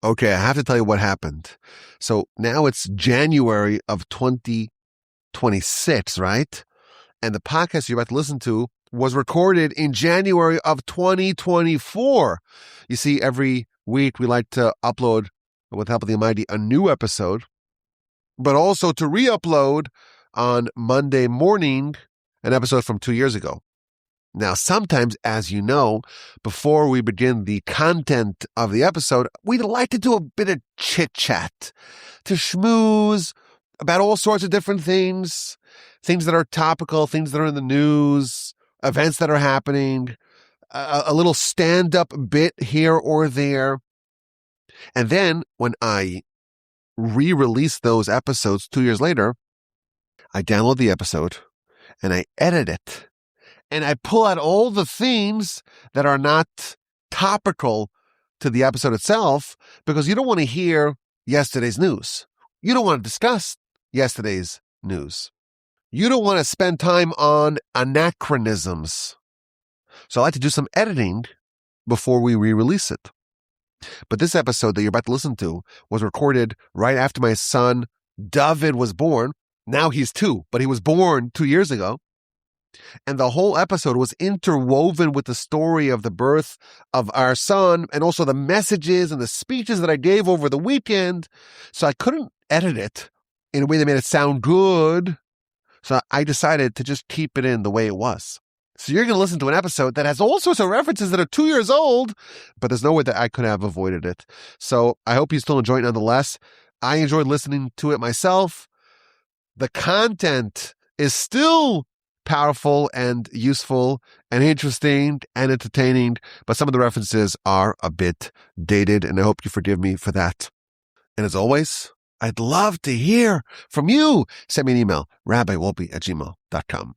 Okay, I have to tell you what happened. So now it's January of 2026, right? And the podcast you're about to listen to was recorded in January of 2024. You see, every week we like to upload, with the help of the Almighty, a new episode, but also to re-upload on Monday morning an episode from 2 years ago. Now, sometimes, as you know, before we begin the content of the episode, we'd like to do a bit of chit-chat, to schmooze about all sorts of different things that are topical, things that are in the news, events that are happening, a little stand-up bit here or there. And then when I re-release those episodes 2 years later, I download the episode and I edit it. And I pull out all the themes that are not topical to the episode itself, because you don't want to hear yesterday's news. You don't want to discuss yesterday's news. You don't want to spend time on anachronisms. So I like to do some editing before we re-release it. But this episode that you're about to listen to was recorded right after my son David was born. Now he's 2, but he was born 2 years ago. And the whole episode was interwoven with the story of the birth of our son, and also the messages and the speeches that I gave over the weekend. So I couldn't edit it in a way that made it sound good. So I decided to just keep it in the way it was. So you're going to listen to an episode that has all sorts of references that are 2 years old, but there's no way that I could have avoided it. So I hope you still enjoy it nonetheless. I enjoyed listening to it myself. The content is still powerful and useful and interesting and entertaining, but some of the references are a bit dated, and I hope you forgive me for that. And as always, I'd love to hear from you. Send me an email, rabbiwolbe@gmail.com.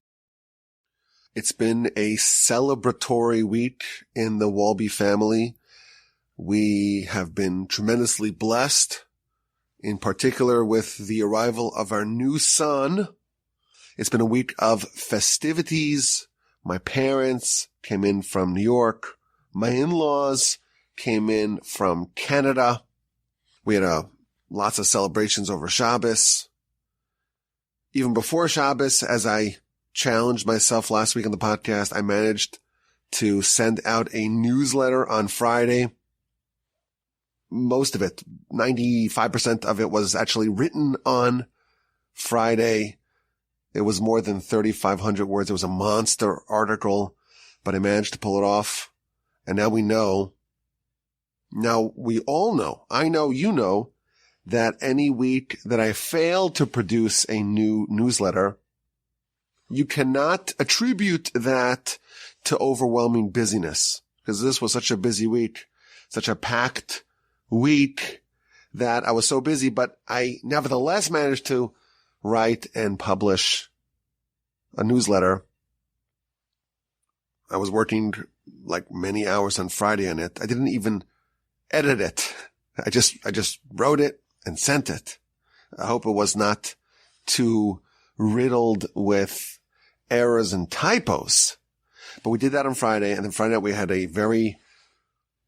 It's been a celebratory week in the Wolbe family. We have been tremendously blessed, in particular with the arrival of our new son. It's been a week of festivities. My parents came in from New York. My in-laws came in from Canada. We had lots of celebrations over Shabbos. Even before Shabbos, as I challenged myself last week on the podcast, I managed to send out a newsletter on Friday. Most of it, 95% of it, was actually written on Friday. It was more than 3,500 words. It was a monster article, but I managed to pull it off. And now we know, now we all know, I know you know, that any week that I fail to produce a new newsletter, you cannot attribute that to overwhelming busyness, because this was such a busy week, such a packed week, that I was so busy, but I nevertheless managed to write and publish a newsletter. I was working like many hours on Friday on it. I didn't even edit it. I just wrote it and sent it. I hope it was not too riddled with errors and typos. But we did that on Friday, and then Friday night we had a very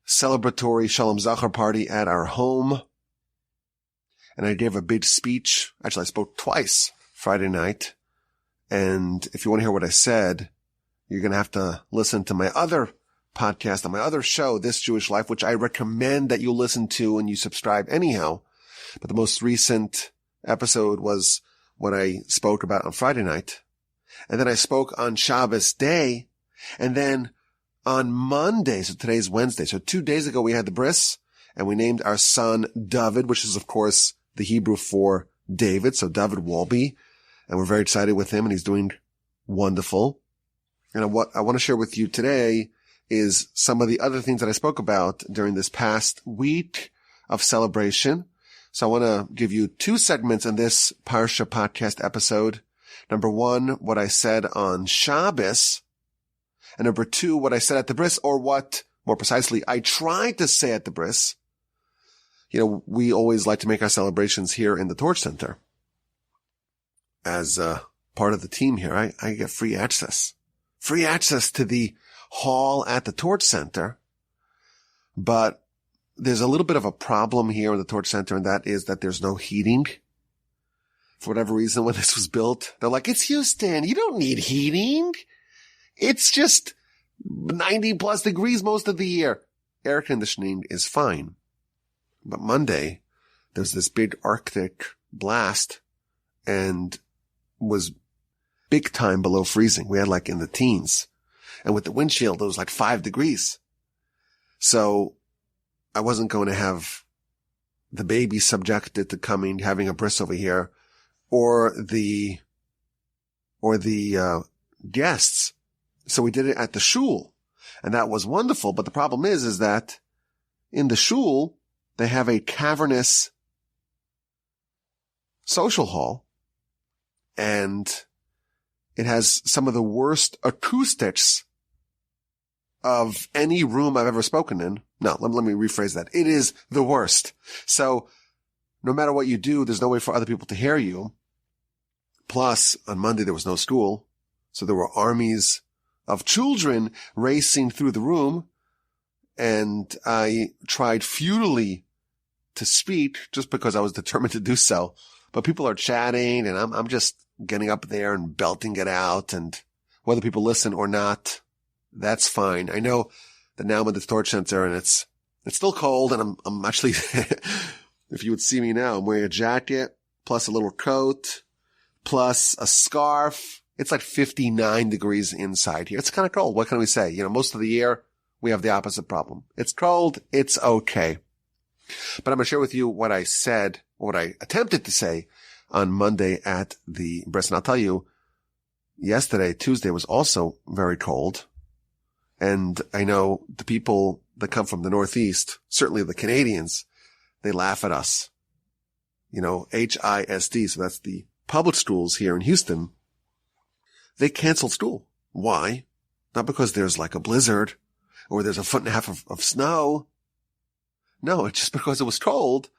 celebratory Shalom Zachar party at our home. And I gave a big speech. Actually, I spoke twice Friday night. And if you want to hear what I said, you're going to have to listen to my other podcast on my other show, This Jewish Life, which I recommend that you listen to and you subscribe anyhow. But the most recent episode was what I spoke about on Friday night. And then I spoke on Shabbos day. And then on Monday, so today's Wednesday, so 2 days ago we had the bris, and we named our son David, which is of course the Hebrew for David, so David Wolbe, and we're very excited with him, and he's doing wonderful. And what I want to share with you today is some of the other things that I spoke about during this past week of celebration. So I want to give you 2 segments in this Parsha podcast episode. Number 1, what I said on Shabbos, and number 2, what I said at the bris, or what, more precisely, I tried to say at the bris. You know, we always like to make our celebrations here in the Torch Center. As part of the team here, I get free access to the hall at the Torch Center. But there's a little bit of a problem here in the Torch Center, and that is that there's no heating. For whatever reason, when this was built, they're like, it's Houston. You don't need heating. It's just 90 plus degrees most of the year. Air conditioning is fine. But Monday, there's this big Arctic blast and was big time below freezing. We had like in the teens. And with the windshield, it was like 5 degrees. So I wasn't going to have the baby subjected to having a bris over here or the guests. So we did it at the shul, and that was wonderful. But the problem is that in the shul, they have a cavernous social hall, and it has some of the worst acoustics of any room I've ever spoken in. No, let me rephrase that. It is the worst. So no matter what you do, there's no way for other people to hear you. Plus, on Monday, there was no school. So there were armies of children racing through the room. And I tried futilely to speak just because I was determined to do so. But people are chatting, and I'm just getting up there and belting it out. And whether people listen or not, that's fine. I know that now I'm at the Torch Center, and it's still cold, and I'm actually, if you would see me now, I'm wearing a jacket plus a little coat plus a scarf. It's like 59 degrees inside here. It's kind of cold. What can we say? Most of the year we have the opposite problem. It's cold. It's okay. But I'm going to share with you what I said, what I attempted to say on Monday at the bris. And I'll tell you, yesterday, Tuesday, was also very cold. And I know the people that come from the Northeast, certainly the Canadians, they laugh at us. HISD, so that's the public schools here in Houston. They canceled school. Why? Not because there's like a blizzard or there's 1.5 feet of snow. No, it's just because it was cold,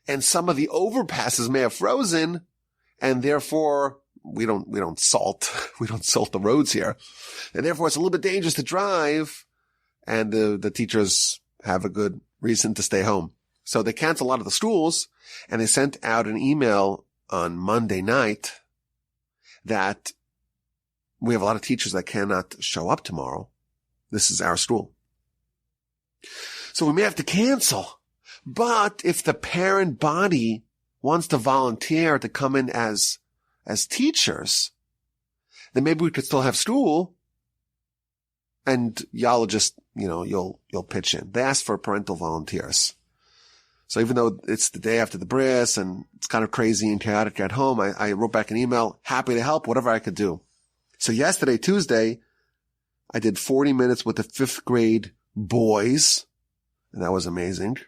and some of the overpasses may have frozen, and therefore we don't salt the roads here. And therefore it's a little bit dangerous to drive, and the teachers have a good reason to stay home. So they canceled a lot of the schools, and they sent out an email on Monday night that we have a lot of teachers that cannot show up tomorrow. This is our school. So we may have to cancel. But if the parent body wants to volunteer to come in as teachers, then maybe we could still have school, and y'all just, you'll pitch in. They asked for parental volunteers. So even though it's the day after the bris and it's kind of crazy and chaotic at home, I wrote back an email, happy to help, whatever I could do. So yesterday, Tuesday, I did 40 minutes with the 5th grade boys, and that was amazing.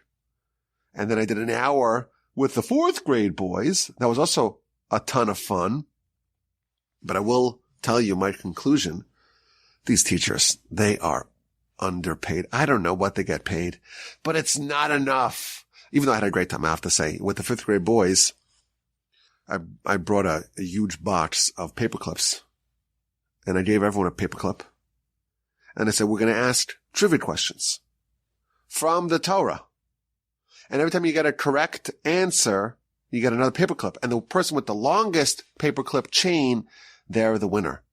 And then I did an hour with the 4th grade boys. That was also a ton of fun. But I will tell you my conclusion. These teachers, they are underpaid. I don't know what they get paid, but it's not enough. Even though I had a great time, I have to say. With the 5th grade boys, I brought a huge box of paper clips. And I gave everyone a paperclip. And I said, we're going to ask trivia questions from the Torah. And every time you get a correct answer, you get another paperclip. And the person with the longest paperclip chain, they're the winner.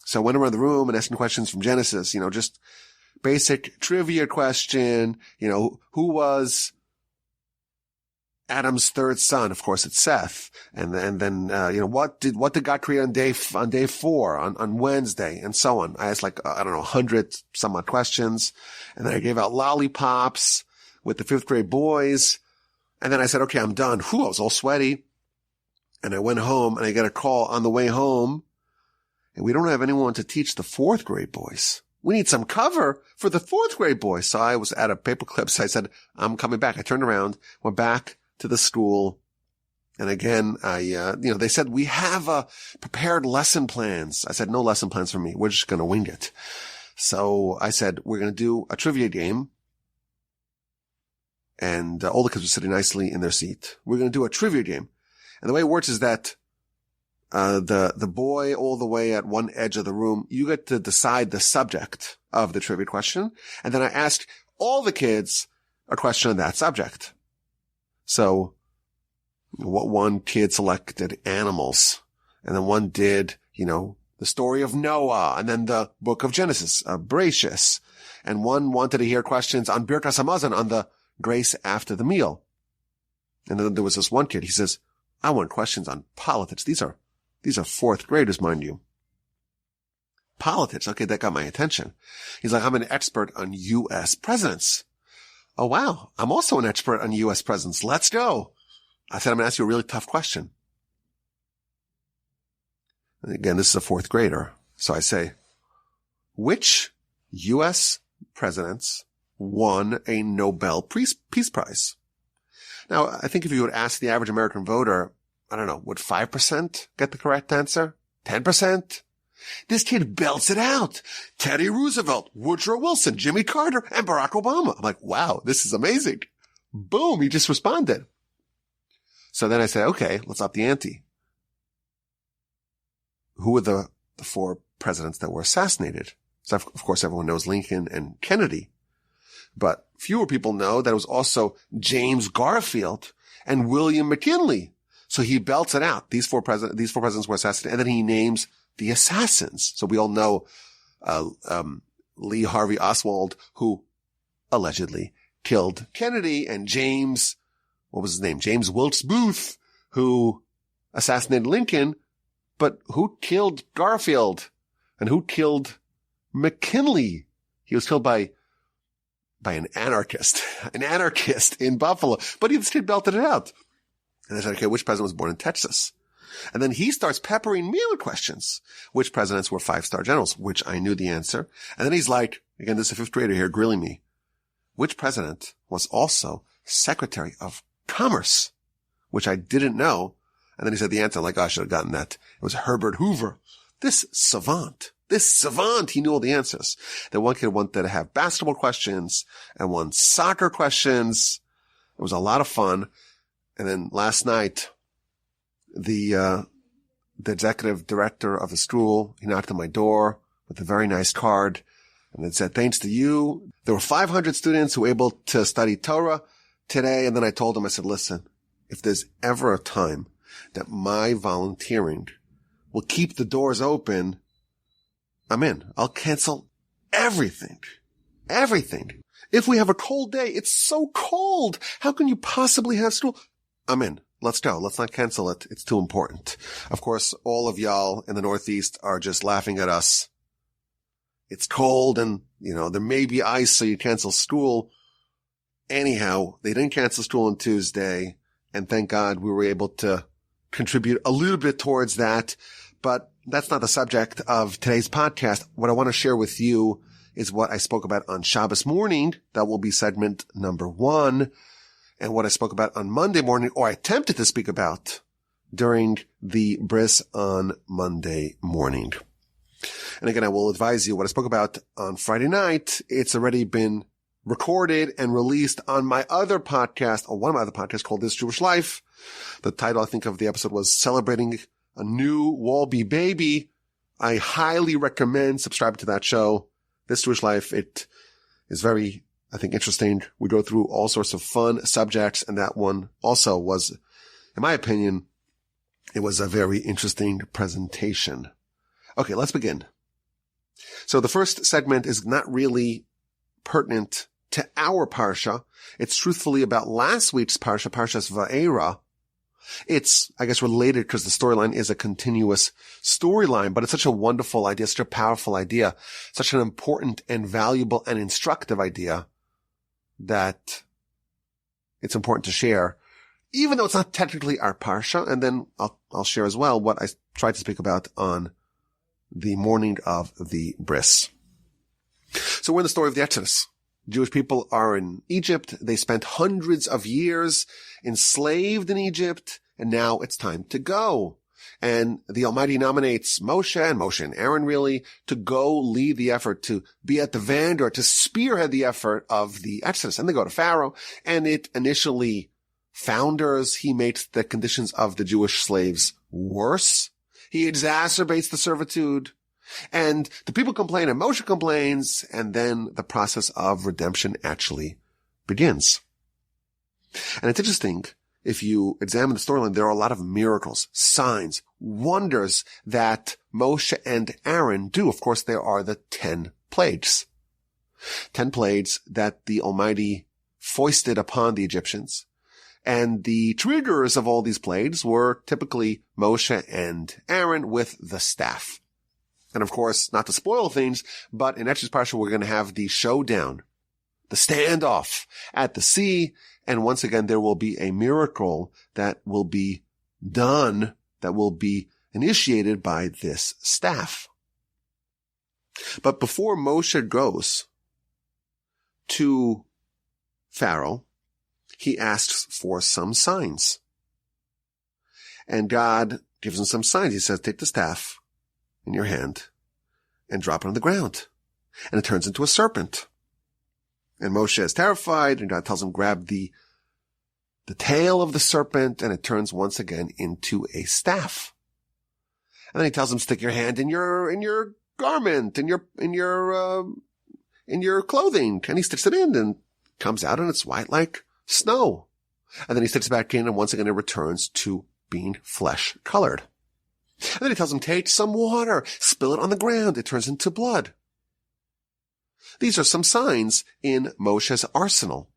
So I went around the room and asked questions from Genesis, just basic trivia question, who was Adam's 3rd son? Of course, it's Seth. And then, what did God create on day 4, on Wednesday, and so on. I asked 100 some odd questions. And then I gave out lollipops with the 5th grade boys. And then I said, okay, I'm done. I was all sweaty. And I went home, and I got a call on the way home. And we don't have anyone to teach the 4th grade boys. We need some cover for the 4th grade boys. So I was out of paper clips. I said, I'm coming back. I turned around, went back to the school. And again, they said, we have prepared lesson plans. I said, no lesson plans for me. We're just going to wing it. So I said, we're going to do a trivia game. And all the kids were sitting nicely in their seat. We're going to do a trivia game. And the way it works is that the boy all the way at one edge of the room, you get to decide the subject of the trivia question. And then I asked all the kids a question on that subject. So what one kid selected animals, and then one did, the story of Noah, and then the book of Genesis, bris, and one wanted to hear questions on Birkas Hamazon, on the grace after the meal. And then there was this one kid, he says, I want questions on politics. These are fourth graders, mind you. Politics. Okay, that got my attention. He's like, I'm an expert on U.S. presidents. Oh, wow. I'm also an expert on U.S. presidents. Let's go. I said, I'm going to ask you a really tough question. And again, this is a fourth grader. So I say, which U.S. presidents won a Nobel Peace Prize? Now, I think if you would ask the average American voter, I don't know, would 5% get the correct answer? 10%? This kid belts it out. Teddy Roosevelt, Woodrow Wilson, Jimmy Carter, and Barack Obama. I'm like, wow, this is amazing. Boom, he just responded. So then I said, okay, let's up the ante. Who were the four presidents that were assassinated? So of course, everyone knows Lincoln and Kennedy. But fewer people know that it was also James Garfield and William McKinley. So he belts it out. These four presidents were assassinated, and then he names the assassins. So we all know Lee Harvey Oswald, who allegedly killed Kennedy, and James, what was his name? James Wilkes Booth, who assassinated Lincoln. But who killed Garfield? And who killed McKinley? He was killed by an anarchist in Buffalo. But he just belted it out. And I said, okay, which president was born in Texas? And then he starts peppering me with questions. Which presidents were 5-star generals? Which I knew the answer. And then he's like, again, this is a fifth grader here grilling me. Which president was also Secretary of Commerce? Which I didn't know. And then he said the answer, like, oh, I should have gotten that. It was Herbert Hoover. This savant, he knew all the answers. Then one kid wanted to have basketball questions and one soccer questions. It was a lot of fun. And then last night, the executive director of the school, he knocked on my door with a very nice card, and it said, thanks to you, there were 500 students who were able to study Torah today. And then I told him, I said, listen, if there's ever a time that my volunteering will keep the doors open, I'm in. I'll cancel everything. If we have a cold day, it's so cold. How can you possibly have school? I'm in. Let's go. Let's not cancel it. It's too important. Of course, all of y'all in the Northeast are just laughing at us. It's cold and, there may be ice, so you cancel school. Anyhow, they didn't cancel school on Tuesday, and thank God we were able to contribute a little bit towards that. But that's not the subject of today's podcast. What I want to share with you is what I spoke about on Shabbos morning. That will be segment number 1. And what I spoke about on Monday morning, or I attempted to speak about during the bris on Monday morning. And again, I will advise you what I spoke about on Friday night. It's already been recorded and released on my other podcast, or one of my other podcasts called This Jewish Life. The title, I think, of the episode was Celebrating a New Wolbe Baby. I highly recommend subscribing to that show, This Jewish Life. It is very, I think, interesting. We go through all sorts of fun subjects, and that one also was, in my opinion, it was a very interesting presentation. Okay, let's begin. So the first segment is not really pertinent to our Parsha. It's truthfully about last week's Parsha, Parshas Va'era. It's, I guess, related because the storyline is a continuous storyline, but it's such a wonderful idea, such a powerful idea, such an important and valuable and instructive idea that it's important to share, even though it's not technically our Parsha. And then I'll share as well what I tried to speak about on the morning of the bris. So we're in the story of the Exodus. Jewish people are in Egypt. They spent hundreds of years enslaved in Egypt, and now it's time to go. And the Almighty nominates Moshe and Aaron really to go lead the effort, to be at the vanguard, to spearhead the effort of the Exodus. And they go to Pharaoh, and it initially founders. He makes the conditions of the Jewish slaves worse. He exacerbates the servitude. And the people complain and Moshe complains, and then the process of redemption actually begins. And it's interesting, if you examine the storyline, there are a lot of miracles, signs, wonders that Moshe and Aaron do. Of course, there are the 10 plagues. 10 plagues that the Almighty foisted upon the Egyptians. And the triggers of all these plagues were typically Moshe and Aaron with the staff. And of course, not to spoil things, but in Exodus Parsha, we're going to have the showdown, the standoff at the sea. And once again, there will be a miracle that will be done, that will be initiated by this staff. But before Moshe goes to Pharaoh, he asks for some signs. And God gives him some signs. He says, take the staff in your hand and drop it on the ground. And it turns into a serpent. And Moshe is terrified, and God tells him, grab the tail of the serpent, and it turns once again into a staff. And then he tells him, stick your hand in your garment, in your clothing. And he sticks it in and comes out, and it's white like snow. And then he sticks it back in, and once again it returns to being flesh colored. And then he tells him, take some water, spill it on the ground. It turns into blood. These are some signs in Moshe's arsenal.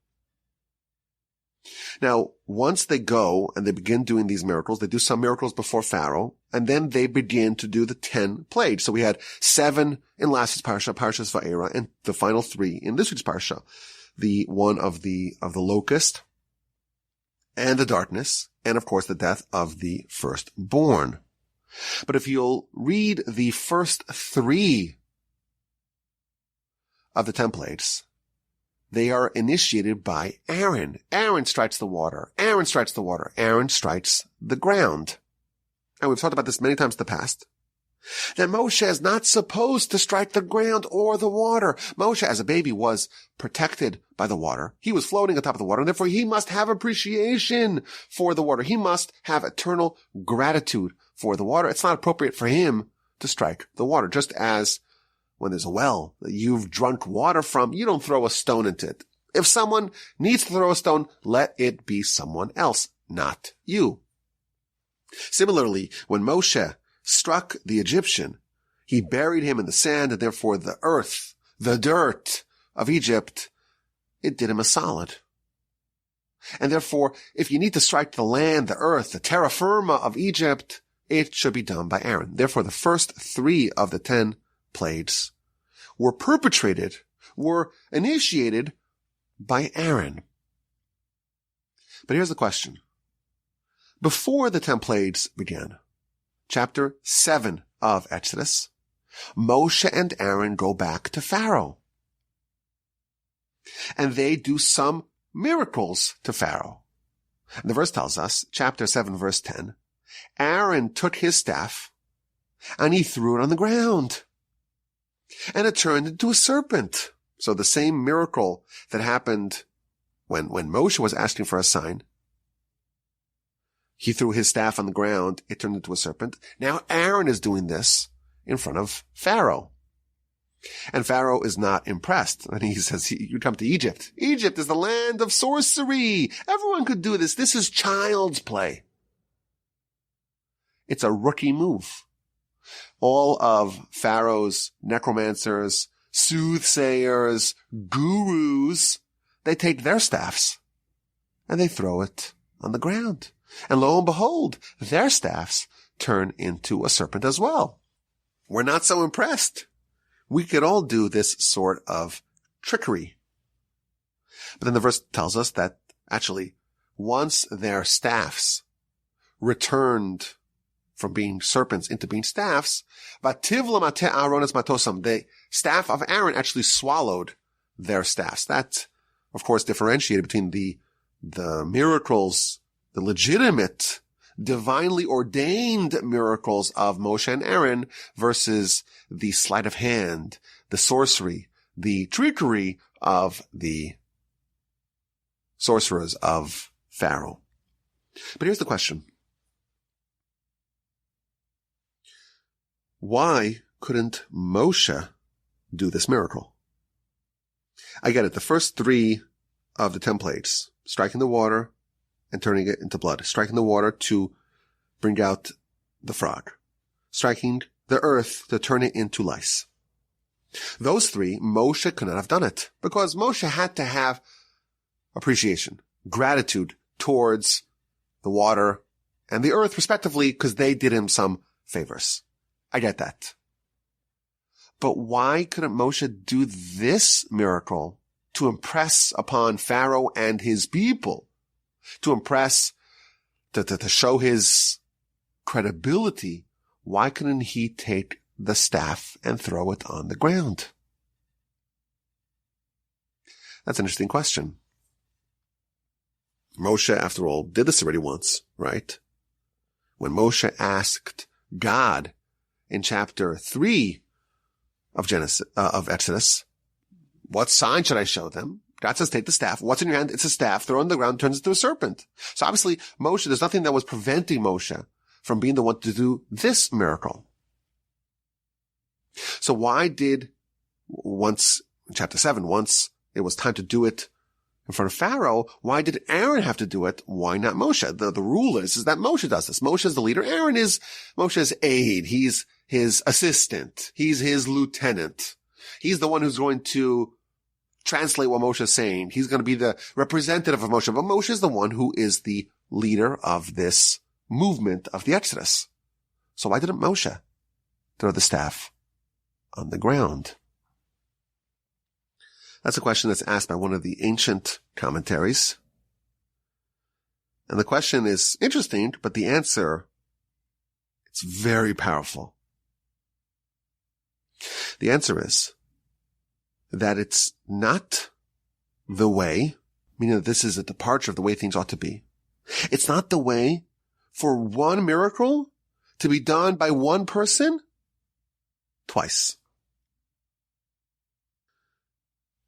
Now, once they go and they begin doing these miracles, they do some miracles before Pharaoh, and then they begin to do the 10 plagues. So we had 7 in last week's Parsha, Parshas Va'era, and the final 3 in this week's Parsha. The one of the locust, and the darkness, and of course the death of the firstborn. But if you'll read the first 3 of the 10 plagues, they are initiated by Aaron. Aaron strikes the water. Aaron strikes the water. Aaron strikes the ground. And we've talked about this many times in the past. That Moshe is not supposed to strike the ground or the water. Moshe, as a baby, was protected by the water. He was floating on top of the water, and therefore he must have appreciation for the water. He must have eternal gratitude for the water. It's not appropriate for him to strike the water, just as when there's a well that you've drunk water from, you don't throw a stone into it. If someone needs to throw a stone, let it be someone else, not you. Similarly, when Moshe struck the Egyptian, he buried him in the sand, and therefore the earth, the dirt of Egypt, it did him a solid. And therefore, if you need to strike the land, the earth, the terra firma of Egypt, it should be done by Aaron. Therefore, the first 3 of the 10 plagues were perpetrated, were initiated by Aaron. But here's the question. Before the 10 plagues began, chapter 7 of Exodus, Moshe and Aaron go back to Pharaoh. And they do some miracles to Pharaoh. And the verse tells us, chapter 7, verse 10, Aaron took his staff and he threw it on the ground. And it turned into a serpent. So the same miracle that happened when Moshe was asking for a sign, he threw his staff on the ground, it turned into a serpent. Now Aaron is doing this in front of Pharaoh. And Pharaoh is not impressed. And he says, you come to Egypt. Egypt is the land of sorcery. Everyone could do this. This is child's play. It's a rookie move. All of Pharaoh's necromancers, soothsayers, gurus, they take their staffs and they throw it on the ground. And lo and behold, their staffs turn into a serpent as well. We're not so impressed. We could all do this sort of trickery. But then the verse tells us that actually, once their staffs returned from being serpents into being staffs, the staff of Aaron actually swallowed their staffs. That, of course, differentiated between the miracles, the legitimate, divinely ordained miracles of Moshe and Aaron versus the sleight of hand, the sorcery, the trickery of the sorcerers of Pharaoh. But here's the question. Why couldn't Moshe do this miracle? I get it. The first 3 of the 10 plagues, striking the water and turning it into blood, striking the water to bring out the frog, striking the earth to turn it into lice. Those 3, Moshe could not have done it because Moshe had to have appreciation, gratitude towards the water and the earth respectively because they did him some favors. I get that. But why couldn't Moshe do this miracle to impress upon Pharaoh and his people, to impress, to show his credibility? Why couldn't he take the staff and throw it on the ground? That's an interesting question. Moshe, after all, did this already once, right? When Moshe asked God in chapter 3 of Exodus, what sign should I show them? God says, take the staff. What's in your hand? It's a staff. Throw it on the ground, turns into a serpent. So obviously, Moshe, there's nothing that was preventing Moshe from being the one to do this miracle. So why did once, in chapter 7, once it was time to do it in front of Pharaoh, why did Aaron have to do it? Why not Moshe? The rule is that Moshe does this. Moshe is the leader. Aaron is Moshe's aide. He's his assistant. He's his lieutenant. He's the one who's going to translate what Moshe is saying. He's going to be the representative of Moshe. But Moshe is the one who is the leader of this movement of the Exodus. So why didn't Moshe throw the staff on the ground? That's a question that's asked by one of the ancient commentaries. And the question is interesting, but the answer, it's very powerful. The answer is that it's not the way, meaning that this is a departure of the way things ought to be. It's not the way for one miracle to be done by one person twice.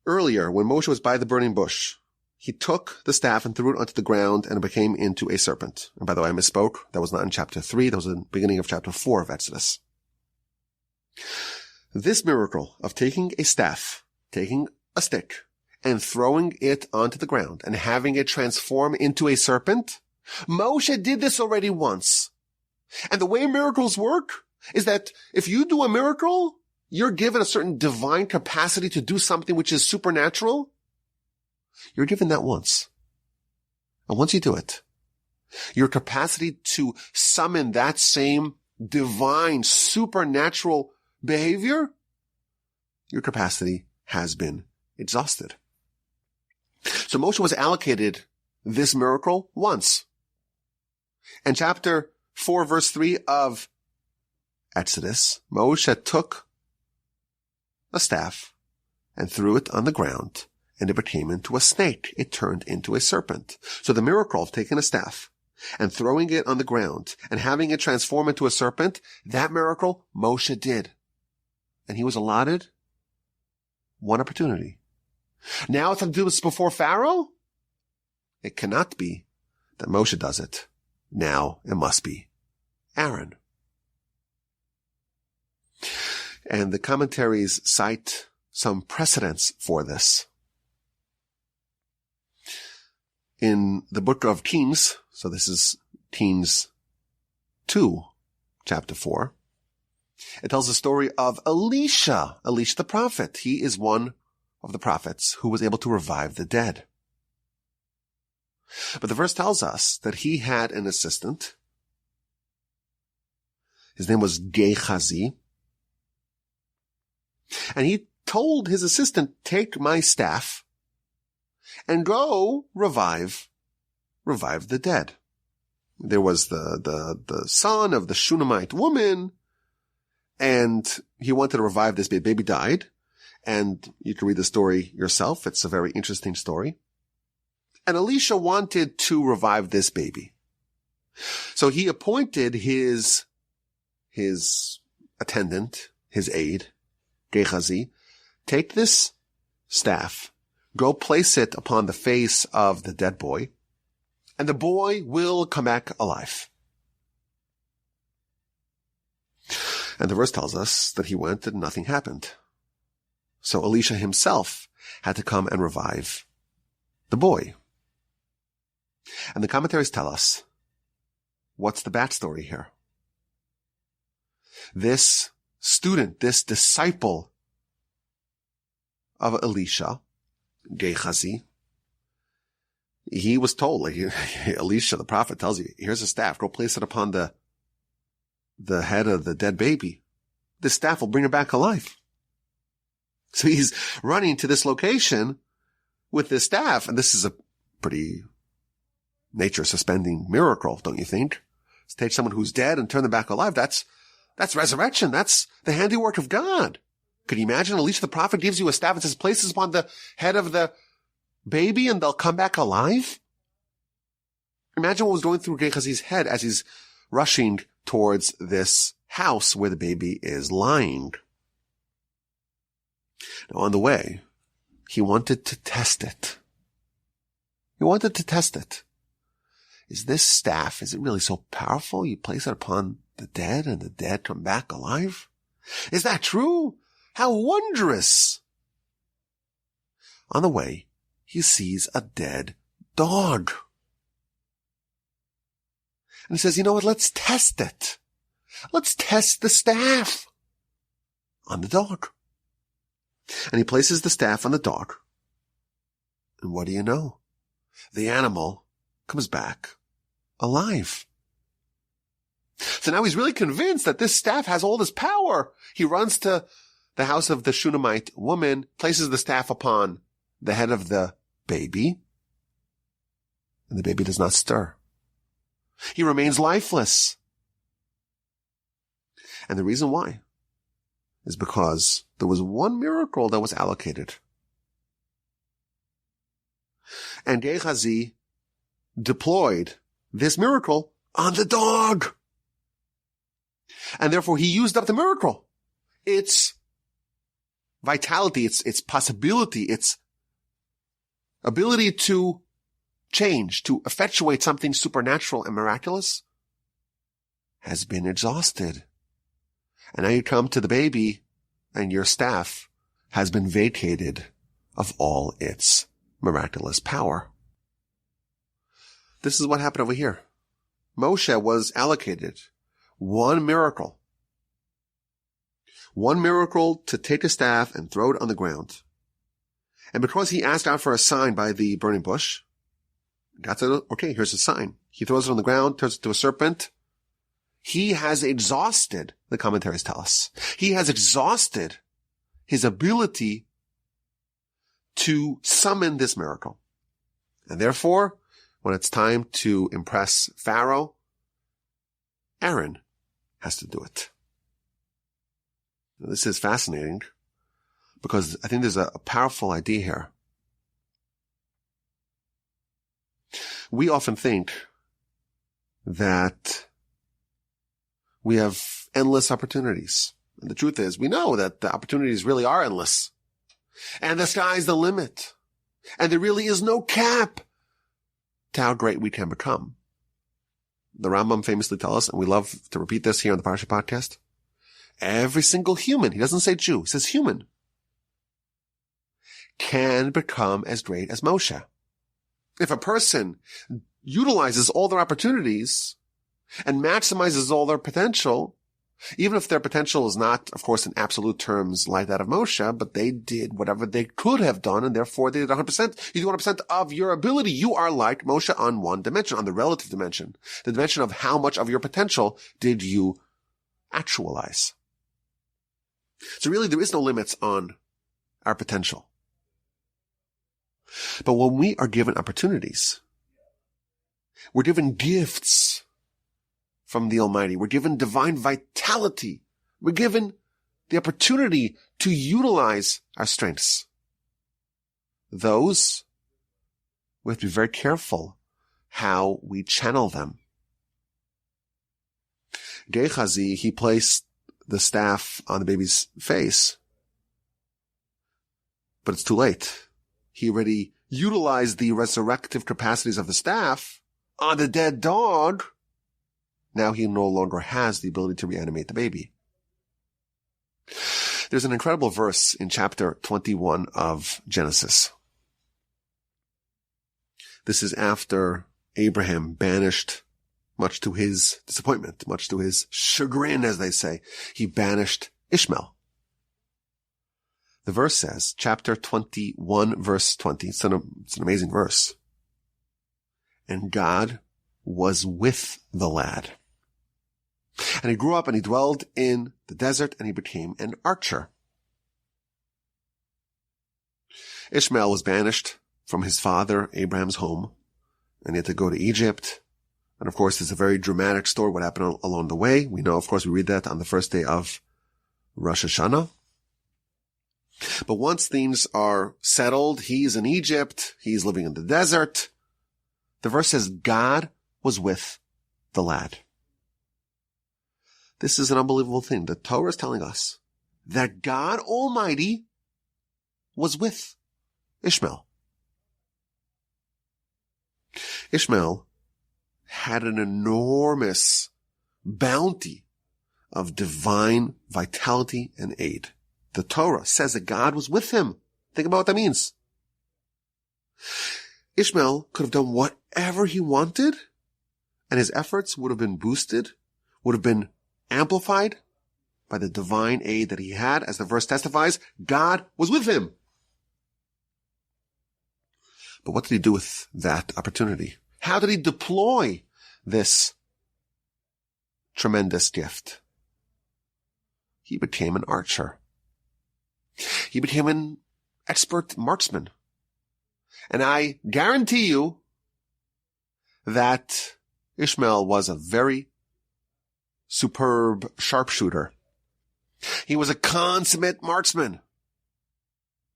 Earlier, when Moshe was by the burning bush, he took the staff and threw it onto the ground and it became into a serpent. And by the way, I misspoke. That was not in chapter 3. That was in the beginning of chapter 4 of Exodus. This miracle of taking a staff, taking a stick, and throwing it onto the ground and having it transform into a serpent, Moshe did this already once. And the way miracles work is that if you do a miracle, you're given a certain divine capacity to do something which is supernatural. You're given that once. And once you do it, your capacity to summon that same divine, supernatural behavior, your capacity has been exhausted. So Moshe was allocated this miracle once. And chapter 4, verse 3 of Exodus, Moshe took a staff and threw it on the ground, and it became into a snake. It turned into a serpent. So the miracle of taking a staff and throwing it on the ground and having it transform into a serpent, that miracle Moshe did. And he was allotted one opportunity. Now it's time to do this before Pharaoh? It cannot be that Moshe does it. Now it must be Aaron. And the commentaries cite some precedents for this. In the book of Kings, so this is Kings 2, chapter 4, it tells the story of Elisha the prophet. He is one of the prophets who was able to revive the dead. But the verse tells us that he had an assistant. His name was Gehazi. And he told his assistant, take my staff and go revive the dead. There was the son of the Shunammite woman, and he wanted to revive this baby. Baby died, and you can read the story yourself. It's a very interesting story. And Elisha wanted to revive this baby. So he appointed his attendant, his aide, Gehazi, take this staff, go place it upon the face of the dead boy, and the boy will come back alive. And the verse tells us that he went and nothing happened. So Elisha himself had to come and revive the boy. And the commentaries tell us, what's the backstory here? This student, this disciple of Elisha, Gehazi, he was told, like Elisha, the prophet, tells you, here's a staff, go place it upon the head of the dead baby. This staff will bring her back alive. So he's running to this location with this staff, and this is a pretty nature-suspending miracle, don't you think? To take someone who's dead and turn them back alive, that's resurrection. That's the handiwork of God. Could you imagine Elisha the prophet gives you a staff and says, place this upon the head of the baby and they'll come back alive? Imagine what was going through Gehazi's head as he's rushing towards this house where the baby is lying. Now, on the way, he wanted to test it. Is this staff, is it really so powerful? You place it upon the dead and the dead come back alive? Is that true? How wondrous! On the way, he sees a dead dog. And he says, you know what? Let's test it. Let's test the staff on the dog. And he places the staff on the dog. And what do you know? The animal comes back alive. So now he's really convinced that this staff has all this power. He runs to the house of the Shunammite woman, places the staff upon the head of the baby, and the baby does not stir. He remains lifeless. And the reason why is because there was one miracle that was allocated. And Gehazi deployed this miracle on the dog. And therefore he used up the miracle. Its vitality, its possibility, its ability to change, to effectuate something supernatural and miraculous has been exhausted. And now you come to the baby and your staff has been vacated of all its miraculous power. This is what happened over here. Moshe was allocated one miracle to take a staff and throw it on the ground. And because he asked out for a sign by the burning bush, God said, okay, here's a sign. He throws it on the ground, turns it to a serpent. He has exhausted, the commentaries tell us, he has exhausted his ability to summon this miracle. And therefore, when it's time to impress Pharaoh, Aaron has to do it. Now, this is fascinating because I think there's a powerful idea here. We often think that we have endless opportunities. And the truth is, we know that the opportunities really are endless. And the sky's the limit. And there really is no cap to how great we can become. The Rambam famously tells us, and we love to repeat this here on the Parsha podcast, every single human, he doesn't say Jew, he says human, can become as great as Moshe. If a person utilizes all their opportunities and maximizes all their potential, even if their potential is not, of course, in absolute terms like that of Moshe, but they did whatever they could have done, and therefore they did 100%. You do 100% of your ability. You are like Moshe on one dimension, on the relative dimension, the dimension of how much of your potential did you actualize. So really, there is no limits on our potential. But when we are given opportunities, we're given gifts from the Almighty. We're given divine vitality. We're given the opportunity to utilize our strengths. Those, we have to be very careful how we channel them. Gehazi, he placed the staff on the baby's face, but it's too late. He already utilized the resurrective capacities of the staff on the dead dog. Now he no longer has the ability to reanimate the baby. There's an incredible verse in chapter 21 of Genesis. This is after Abraham banished, much to his disappointment, much to his chagrin, as they say, he banished Ishmael. The verse says, chapter 21, verse 20, it's an amazing verse. And God was with the lad. And he grew up and he dwelled in the desert and he became an archer. Ishmael was banished from his father Abraham's home, and he had to go to Egypt. And of course, it's a very dramatic story what happened along the way. We know, of course, we read that on the first day of Rosh Hashanah. But once things are settled, he's in Egypt, he's living in the desert. The verse says, God was with the lad. This is an unbelievable thing. The Torah is telling us that God Almighty was with Ishmael. Ishmael had an enormous bounty of divine vitality and aid. The Torah says that God was with him. Think about what that means. Ishmael could have done whatever he wanted, and his efforts would have been boosted, would have been amplified by the divine aid that he had. As the verse testifies, God was with him. But what did he do with that opportunity? How did he deploy this tremendous gift? He became an archer. He became an expert marksman. And I guarantee you that Ishmael was a very superb sharpshooter. He was a consummate marksman.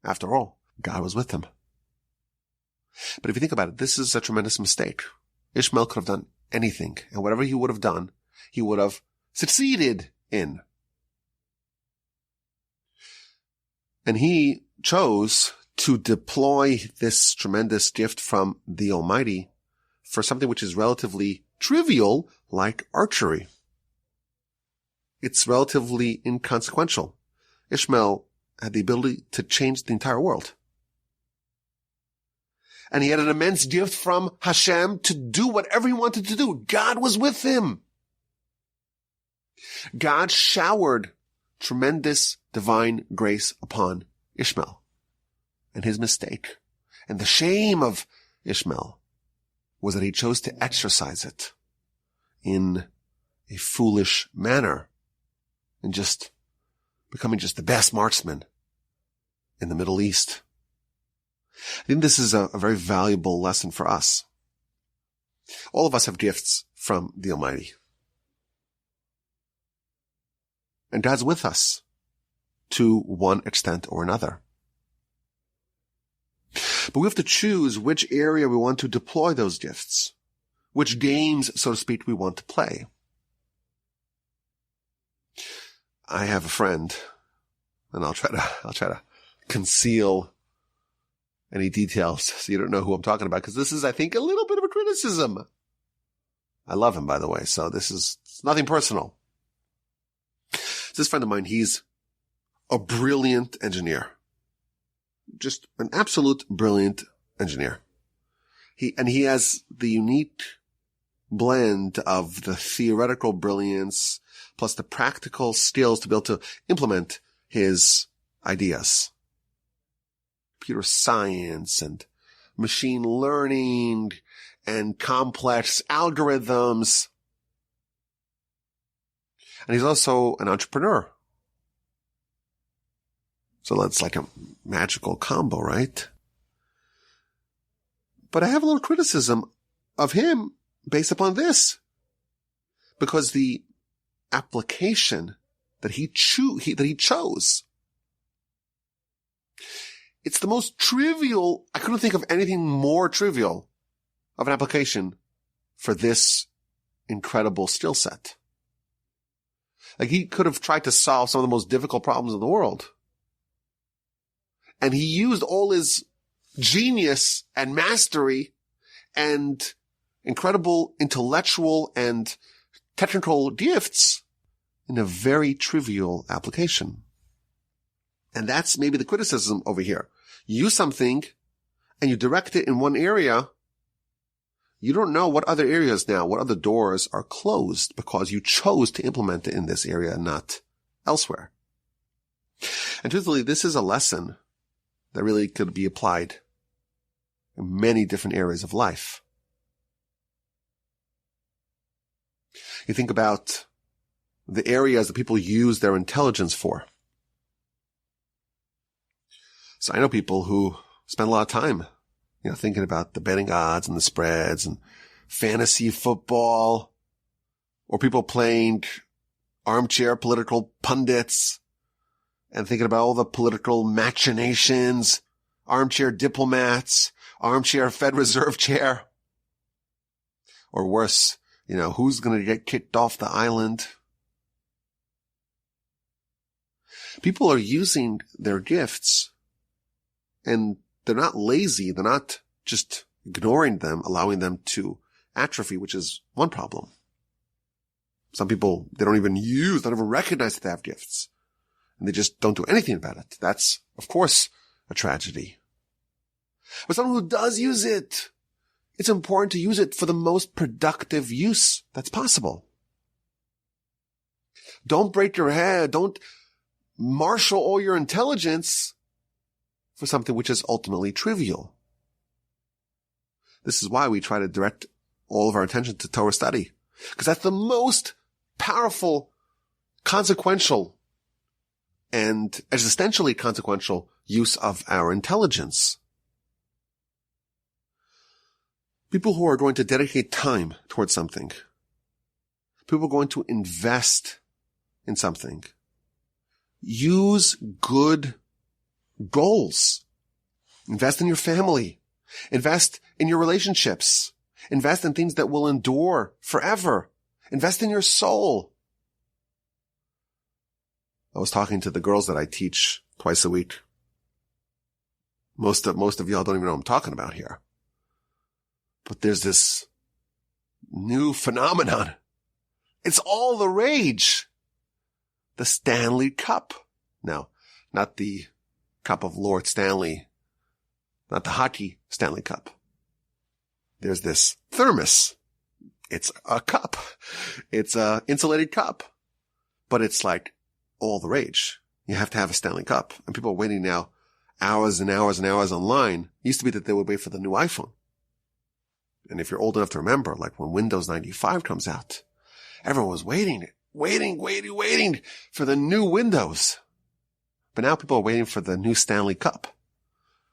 After all, God was with him. But if you think about it, this is a tremendous mistake. Ishmael could have done anything, and whatever he would have done, he would have succeeded in. And he chose to deploy this tremendous gift from the Almighty for something which is relatively trivial, like archery. It's relatively inconsequential. Ishmael had the ability to change the entire world. And he had an immense gift from Hashem to do whatever he wanted to do. God was with him. God showered tremendous divine grace upon Ishmael. And his mistake and the shame of Ishmael was that he chose to exercise it in a foolish manner and just becoming just the best marksman in the Middle East. I think this is a very valuable lesson for us. All of us have gifts from the Almighty. And God's with us to one extent or another. But we have to choose which area we want to deploy those gifts, which games, so to speak, we want to play. I have a friend, and I'll try to conceal any details so you don't know who I'm talking about, because this is, I think, a little bit of a criticism. I love him, by the way, so it's nothing personal. This friend of mine, he's a brilliant engineer. Just an absolute brilliant engineer. He has the unique blend of the theoretical brilliance plus the practical skills to be able to implement his ideas. Computer science and machine learning and complex algorithms. And he's also an entrepreneur. So that's like a magical combo, right? But I have a little criticism of him based upon this. Because the application that he chose, it's the most trivial. I couldn't think of anything more trivial of an application for this incredible skill set. Like, he could have tried to solve some of the most difficult problems in the world. And he used all his genius and mastery and incredible intellectual and technical gifts in a very trivial application. And that's maybe the criticism over here. You use something and you direct it in one area, you don't know what other areas now, what other doors are closed because you chose to implement it in this area and not elsewhere. And truthfully, this is a lesson that really could be applied in many different areas of life. You think about the areas that people use their intelligence for. So I know people who spend a lot of time, thinking about the betting odds and the spreads and fantasy football, or people playing armchair political pundits and thinking about all the political machinations, armchair diplomats, armchair Fed Reserve chair, or worse, who's going to get kicked off the island. People are using their gifts, and they're not lazy. They're not just ignoring them, allowing them to atrophy, which is one problem. Some people, they don't even recognize that they have gifts, and they just don't do anything about it. That's, of course, a tragedy. But someone who does use it, it's important to use it for the most productive use that's possible. Don't break your head. Don't marshal all your intelligence for something which is ultimately trivial. This is why we try to direct all of our attention to Torah study, because that's the most powerful, consequential, and existentially consequential use of our intelligence. People who are going to dedicate time towards something, people going to invest in something, use good goals. Invest in your family. Invest in your relationships. Invest in things that will endure forever. Invest in your soul. I was talking to the girls that I teach twice a week. Most of y'all don't even know what I'm talking about here. But there's this new phenomenon. It's all the rage. The Stanley Cup. Now, not the Cup of Lord Stanley, not the hockey Stanley Cup. There's this thermos. It's a cup. It's a insulated cup, but it's like all the rage. You have to have a Stanley Cup, and people are waiting now hours and hours and hours online. It used to be that they would wait for the new iPhone. And if you're old enough to remember, like when Windows 95 comes out, everyone was waiting for the new Windows. But now people are waiting for the new Stanley Cup,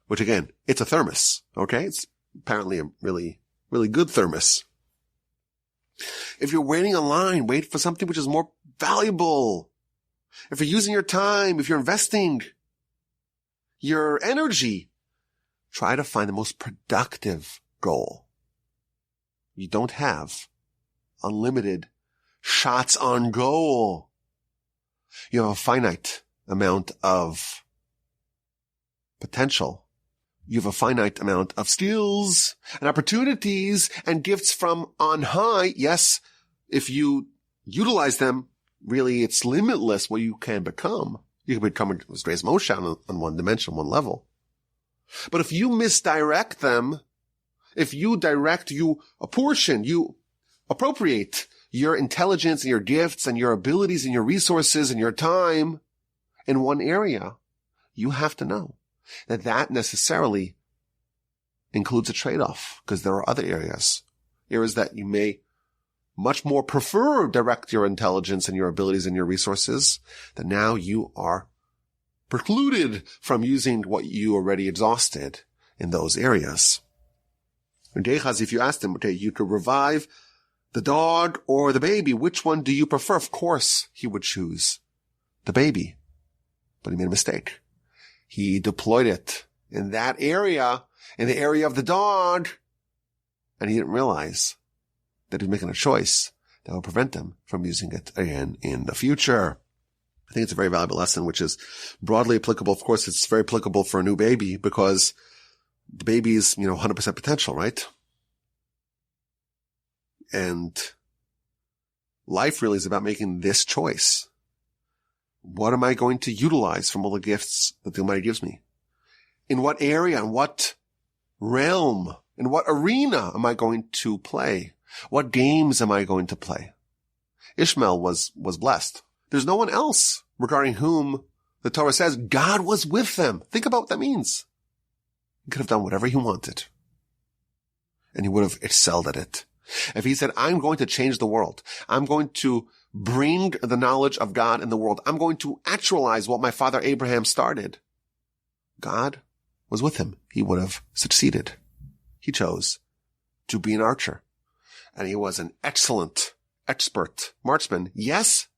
which again, it's a thermos. Okay. It's apparently a really, really good thermos. If you're waiting online, wait for something which is more valuable. If you're using your time, if you're investing your energy, try to find the most productive goal. You don't have unlimited shots on goal. You have a finite amount of potential. You have a finite amount of skills and opportunities and gifts from on high. Yes, if you utilize them, really it's limitless what you can become. You can become as great as Moshe on one dimension, one level. But if you misdirect them, if you apportion, you appropriate your intelligence and your gifts and your abilities and your resources and your time in one area, you have to know that necessarily includes a trade-off, because there are other areas that you may much more prefer direct your intelligence and your abilities and your resources, that now you are precluded from using what you already exhausted in those areas. If you asked him, okay, you could revive the dog or the baby, which one do you prefer? Of course, he would choose the baby. But he made a mistake. He deployed it in that area, in the area of the dog, and he didn't realize that he was making a choice that would prevent him from using it again in the future. I think it's a very valuable lesson, which is broadly applicable. Of course, it's very applicable for a new baby because the baby is, 100% potential, right? And life really is about making this choice. What am I going to utilize from all the gifts that the Almighty gives me? In what area, in what realm In what arena am I going to play? What games am I going to play? Ishmael was blessed. There's no one else regarding whom the Torah says God was with them. Think about what that means. He could have done whatever he wanted, and he would have excelled at it. If he said, I'm going to change the world, I'm going to bring the knowledge of God in the world, I'm going to actualize what my father Abraham started, God was with him. He would have succeeded. He chose to be an archer, and he was an excellent, expert marksman. Yes,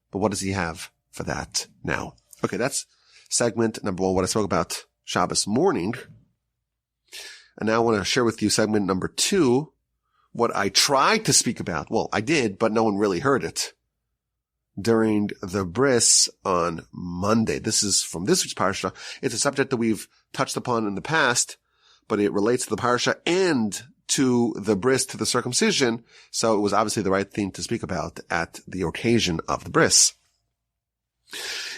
but what does he have for that now? Okay, that's segment number 1, what I spoke about Shabbos morning. And now I want to share with you segment number 2, what I tried to speak about. Well, I did, but no one really heard it during the bris on Monday. This is from this week's Parsha. It's a subject that we've touched upon in the past, but it relates to the Parsha and to the bris, to the circumcision. So it was obviously the right thing to speak about at the occasion of the bris.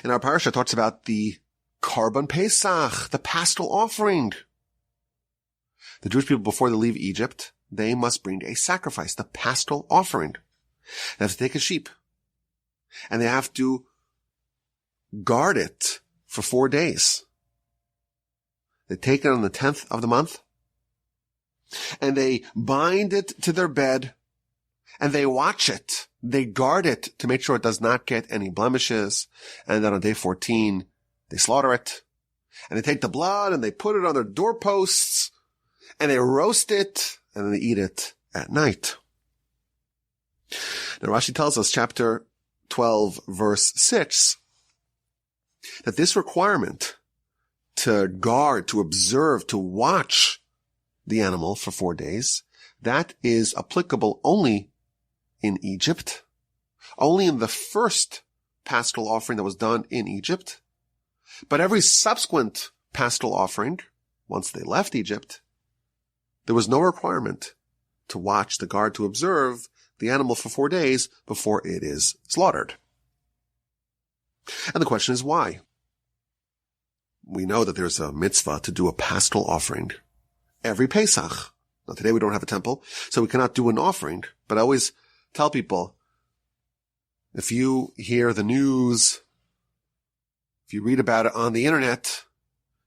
In our Parsha, it talks about the Korban Pesach, the paschal offering. The Jewish people, before they leave Egypt, they must bring a sacrifice, the paschal offering. They have to take a sheep, and they have to guard it for 4 days. They take it on the 10th of the month, and they bind it to their bed, and they watch it. They guard it to make sure it does not get any blemishes. And then on day 14, they slaughter it, and they take the blood and they put it on their doorposts, and they roast it, and then they eat it at night. Now Rashi tells us, chapter 12, verse 6, that this requirement to guard, to observe, to watch the animal for 4 days, that is applicable only in Egypt, only in the first paschal offering that was done in Egypt. But every subsequent paschal offering, once they left Egypt, there was no requirement to watch, to guard, to observe the animal for 4 days before it is slaughtered. And the question is why? We know that there's a mitzvah to do a paschal offering every Pesach. Now today we don't have a temple, so we cannot do an offering, but I always tell people, if you hear the news, if you read about it on the internet,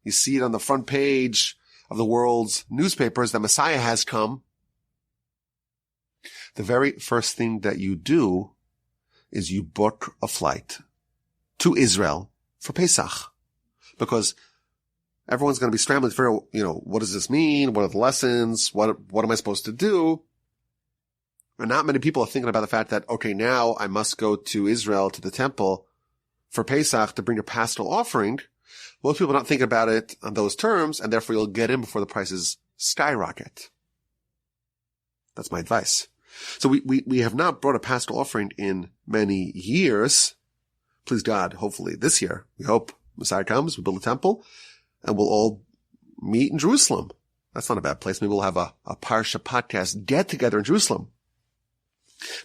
you see it on the front page of the world's newspapers that Messiah has come, the very first thing that you do is you book a flight to Israel for Pesach. Because everyone's going to be scrambling to figure out, what does this mean? What are the lessons? What am I supposed to do? And not many people are thinking about the fact that, okay, now I must go to Israel, to the temple for Pesach to bring a paschal offering. Most people are not thinking about it on those terms, and therefore you'll get in before the prices skyrocket. That's my advice. So we have not brought a paschal offering in many years. Please God, hopefully this year, we hope Messiah comes, we build a temple, and we'll all meet in Jerusalem. That's not a bad place. Maybe we'll have a Parsha podcast get together in Jerusalem.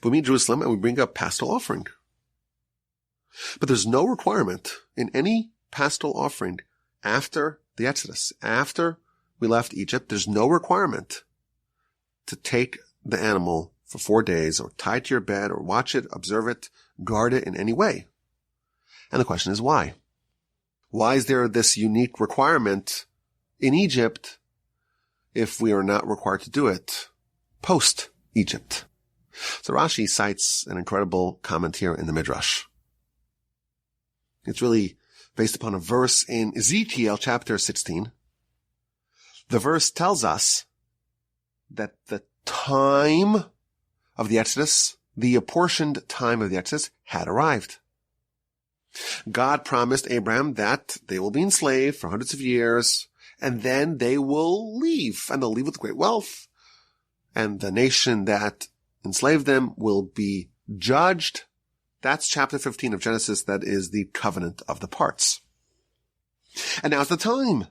We meet in Jerusalem and we bring a paschal offering. But there's no requirement in any paschal offering after the Exodus, after we left Egypt, there's no requirement to take the animal for 4 days or tie it to your bed or watch it, observe it, guard it in any way. And the question is why? Why is there this unique requirement in Egypt if we are not required to do it post-Egypt? So Rashi cites an incredible comment here in the Midrash. It's really based upon a verse in Ezekiel chapter 16. The verse tells us that the time of the Exodus, the apportioned time of the Exodus, had arrived. God promised Abraham that they will be enslaved for hundreds of years, and then they will leave, and they'll leave with great wealth, and the nation that enslaved them will be judged. That's chapter 15 of Genesis. That is the covenant of the parts. And now's the time.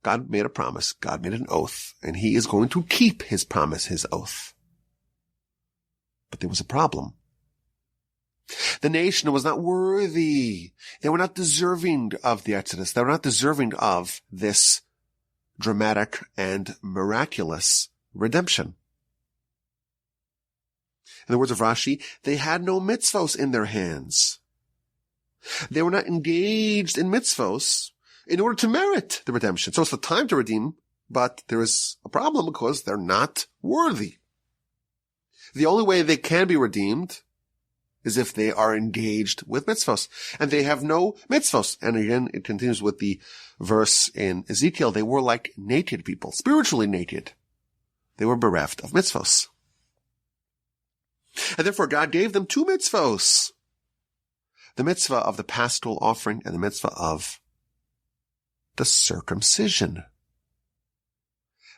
God made a promise. God made an oath, and he is going to keep his promise, his oath. But there was a problem. The nation was not worthy. They were not deserving of the Exodus. They were not deserving of this dramatic and miraculous redemption. In the words of Rashi, they had no mitzvos in their hands. They were not engaged in mitzvos in order to merit the redemption. So it's the time to redeem, but there is a problem because they're not worthy. The only way they can be redeemed is if they are engaged with mitzvos, and they have no mitzvos. And again, it continues with the verse in Ezekiel. They were like naked people, spiritually naked. They were bereft of mitzvos. And therefore God gave them two mitzvos. The mitzvah of the paschal offering and the mitzvah of the circumcision.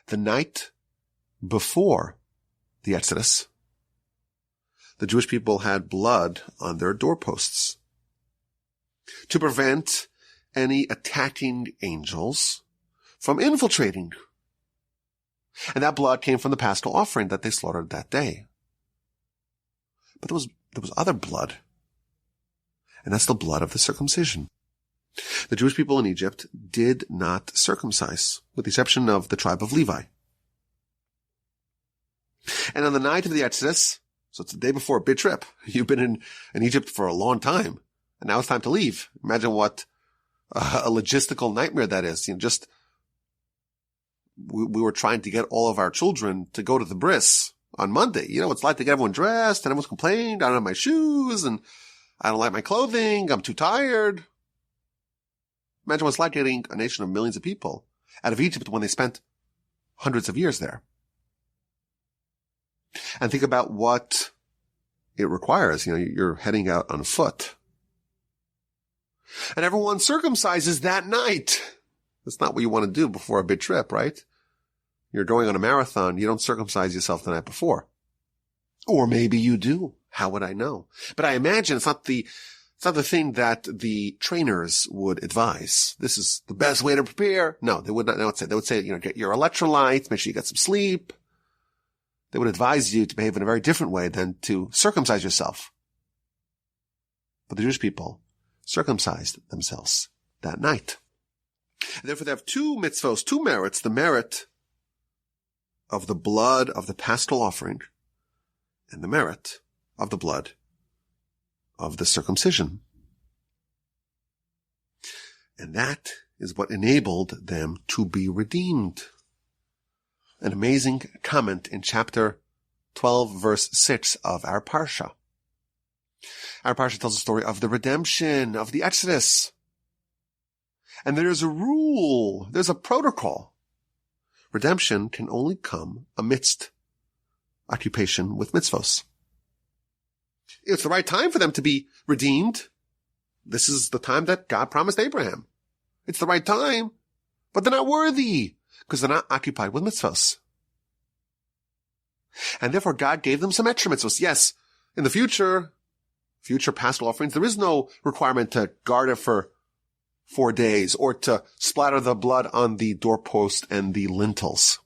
The night before the Exodus, the Jewish people had blood on their doorposts to prevent any attacking angels from infiltrating. And that blood came from the paschal offering that they slaughtered that day. But there was other blood, and that's the blood of the circumcision. The Jewish people in Egypt did not circumcise, with the exception of the tribe of Levi. And on the night of the Exodus, so it's the day before a big trip, you've been in Egypt for a long time, and now it's time to leave. Imagine what a logistical nightmare that is. We were trying to get all of our children to go to the bris on Monday. It's like to get everyone dressed, and everyone's complained, I don't have my shoes, and I don't like my clothing, I'm too tired. Imagine what it's like getting a nation of millions of people out of Egypt when they spent hundreds of years there. And think about what it requires. You're heading out on foot. And everyone circumcises that night. That's not what you want to do before a big trip, right? You're going on a marathon. You don't circumcise yourself the night before. Or maybe you do. How would I know? But I imagine it's not the thing that the trainers would advise. This is the best way to prepare. No, they would not. They would say, get your electrolytes, make sure you get some sleep. They would advise you to behave in a very different way than to circumcise yourself. But the Jewish people circumcised themselves that night. And therefore they have two mitzvos, two merits, the merit of the blood of the paschal offering and the merit of the blood of the circumcision. And that is what enabled them to be redeemed. An amazing comment in chapter 12, verse 6 of our Parsha. Our Parsha tells the story of the redemption of the Exodus. And there's a rule, there's a protocol. Redemption can only come amidst occupation with mitzvos. It's the right time for them to be redeemed. This is the time that God promised Abraham. It's the right time, but they're not worthy because they're not occupied with mitzvos. And therefore God gave them some extra mitzvos. Yes, in the future paschal offerings, there is no requirement to guard it for 4 days or to splatter the blood on the doorpost and the lintels.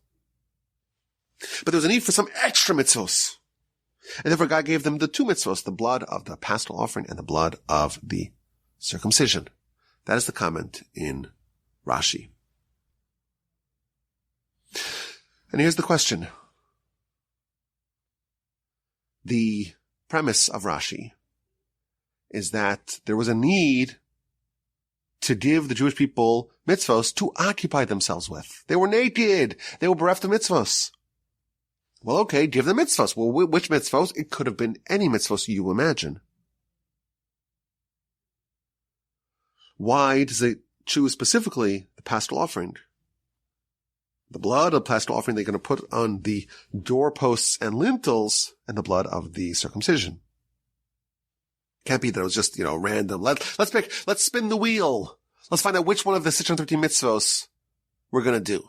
But there was a need for some extra mitzvos. And therefore God gave them the two mitzvos, the blood of the paschal offering and the blood of the circumcision. That is the comment in Rashi. And here's the question. The premise of Rashi is that there was a need to give the Jewish people mitzvos to occupy themselves with. They were naked. They were bereft of mitzvos. Well, okay, give them mitzvos. Well, which mitzvos? It could have been any mitzvos you imagine. Why does it choose specifically the paschal offering? The blood of the paschal offering they're going to put on the doorposts and lintels, and the blood of the circumcision. Can't be that it was just, random. Let's spin the wheel. Let's find out which one of the 613 mitzvos we're going to do.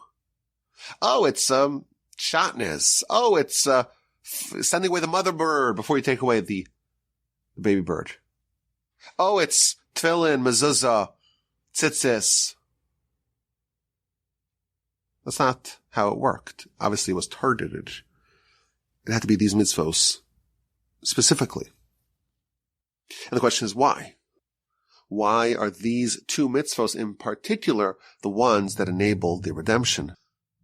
Oh, it's, shatnez. Oh, it's, sending away the mother bird before you take away the baby bird. Oh, it's tefillin, mezuzah, tzitzis. That's not how it worked. Obviously, it was targeted. It had to be these mitzvos specifically. And the question is why? Why are these two mitzvos in particular the ones that enable the redemption?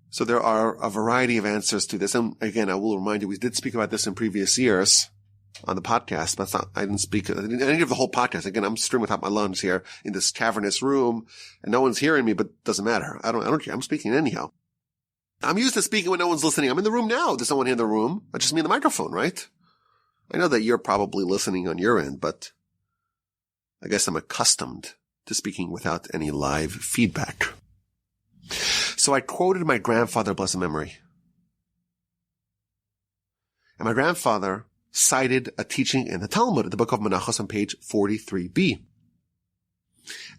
So there are a variety of answers to this. And again, I will remind you, we did speak about this in previous years on the podcast, but I didn't give the whole podcast. Again, I'm streaming without my lungs here in this cavernous room, and no one's hearing me, but it doesn't matter. I don't care. I'm speaking anyhow. I'm used to speaking when no one's listening. I'm in the room now. There's someone in the room. It's just me and the microphone, right? I know that you're probably listening on your end, but I guess I'm accustomed to speaking without any live feedback. So I quoted my grandfather, blessed memory. And my grandfather cited a teaching in the Talmud, the book of Menachos on page 43b.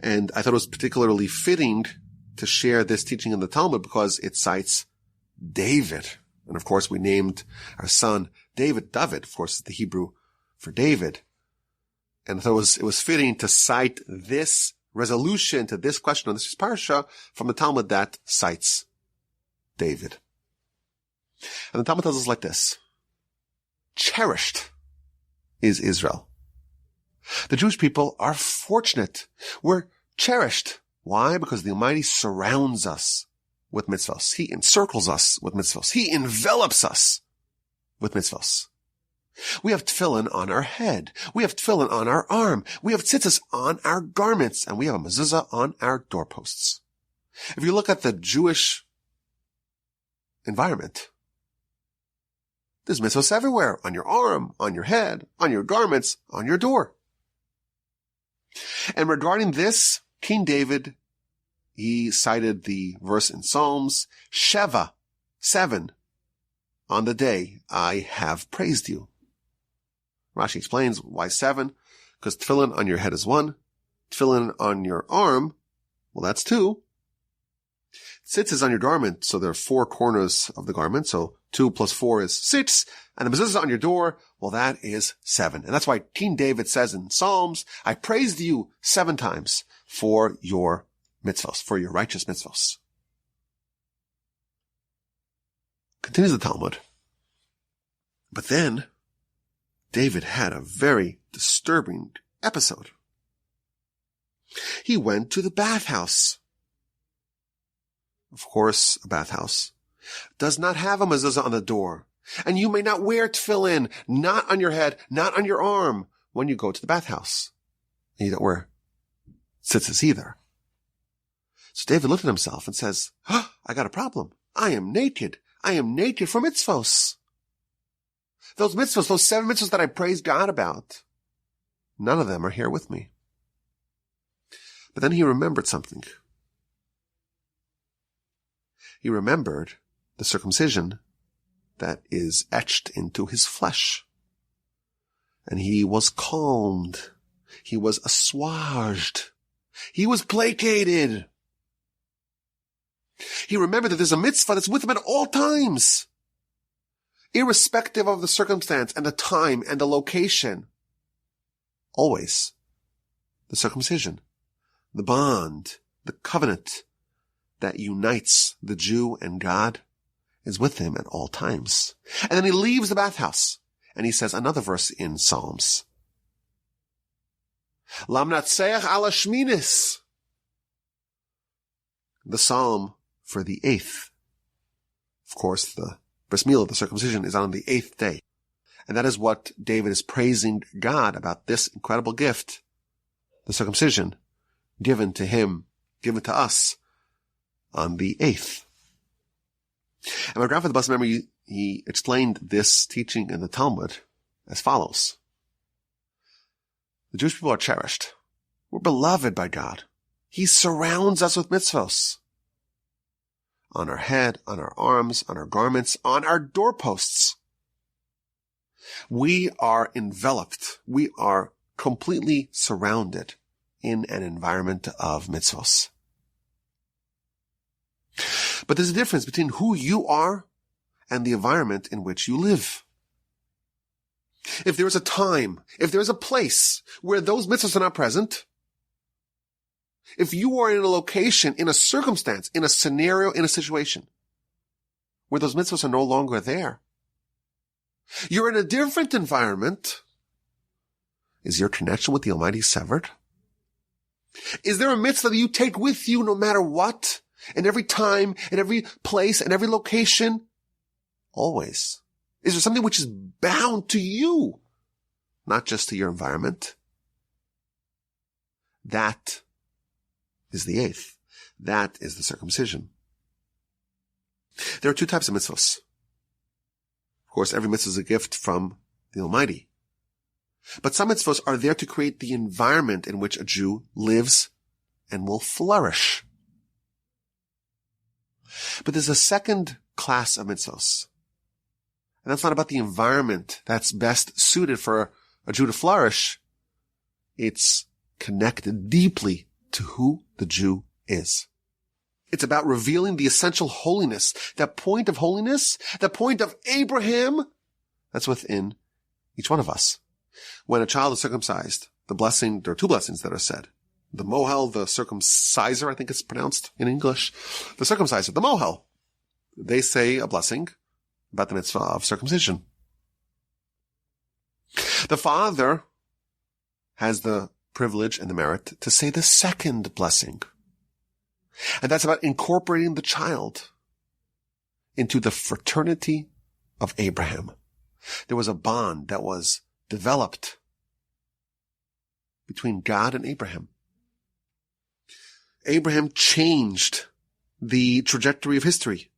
And I thought it was particularly fitting to share this teaching in the Talmud because it cites David. And of course, we named our son David. David, of course, is the Hebrew for David. And so it was fitting to cite this resolution to this question on this Parsha from the Talmud that cites David. And the Talmud tells us like this. Cherished is Israel. The Jewish people are fortunate. We're cherished. Why? Because the Almighty surrounds us with mitzvos. He encircles us with mitzvos. He envelops us with mitzvos. We have tefillin on our head. We have tefillin on our arm. We have tzitzis on our garments. And we have a mezuzah on our doorposts. If you look at the Jewish environment, there's mitzvos everywhere. On your arm, on your head, on your garments, on your door. And regarding this, King David, he cited the verse in Psalms, Sheva, 7, on the day I have praised you. Rashi explains why 7, because tefillin on your head is 1, tefillin on your arm, well, that's 2. Tzitz is on your garment, so there are 4 corners of the garment, so 2 plus 4 is 6, and the mezuzah on your door, well, that is 7. And that's why King David says in Psalms, I praised you 7 times for your mitzvos, for your righteous mitzvos. Continues the Talmud. But then, David had a very disturbing episode. He went to the bathhouse. Of course, a bathhouse does not have a mezuzah on the door. And you may not wear tefillin, not on your head, not on your arm, when you go to the bathhouse. And you don't wear tzitzis either. So David looked at himself and says, I got a problem. I am naked. I am naked for mitzvos. Those mitzvahs, those 7 mitzvahs that I praised God about, none of them are here with me. But then he remembered something. He remembered the circumcision that is etched into his flesh. And he was calmed. He was assuaged. He was placated. He remembered that there's a mitzvah that's with him at all times. Irrespective of the circumstance and the time and the location. Always. The circumcision. The bond. The covenant that unites the Jew and God is with him at all times. And then he leaves the bathhouse and he says another verse in Psalms. Lamnatseach ala shminis. The psalm for the 8th. Of course, the bris milah, the circumcision, is on the 8th day. And that is what David is praising God about this incredible gift, the circumcision, given to him, given to us on the 8th. And my grandfather, blessed memory, he explained this teaching in the Talmud as follows. The Jewish people are cherished. We're beloved by God. He surrounds us with mitzvos. On our head, on our arms, on our garments, on our doorposts. We are enveloped. We are completely surrounded in an environment of mitzvos. But there's a difference between who you are and the environment in which you live. If there is a time, if there is a place where those mitzvahs are not present, if you are in a location, in a circumstance, in a scenario, in a situation where those mitzvahs are no longer there, you're in a different environment. Is your connection with the Almighty severed? Is there a mitzvah that you take with you no matter what? In every time, in every place, in every location? Always. Is there something which is bound to you, not just to your environment? That is the eighth. That is the circumcision. There are two types of mitzvahs. Of course, every mitzvah is a gift from the Almighty. But some mitzvahs are there to create the environment in which a Jew lives and will flourish. But there's a second class of mitzvahs. And that's not about the environment that's best suited for a Jew to flourish. It's connected deeply to who the Jew is. It's about revealing the essential holiness, that point of holiness, that point of Abraham that's within each one of us. When a child is circumcised, there are two blessings that are said. The mohel, the circumciser, I think it's pronounced in English. The circumciser, the mohel. They say a blessing about the mitzvah of circumcision. The father has the privilege and the merit to say the second blessing. And that's about incorporating the child into the fraternity of Abraham. There was a bond that was developed between God and Abraham. Abraham changed the trajectory of history.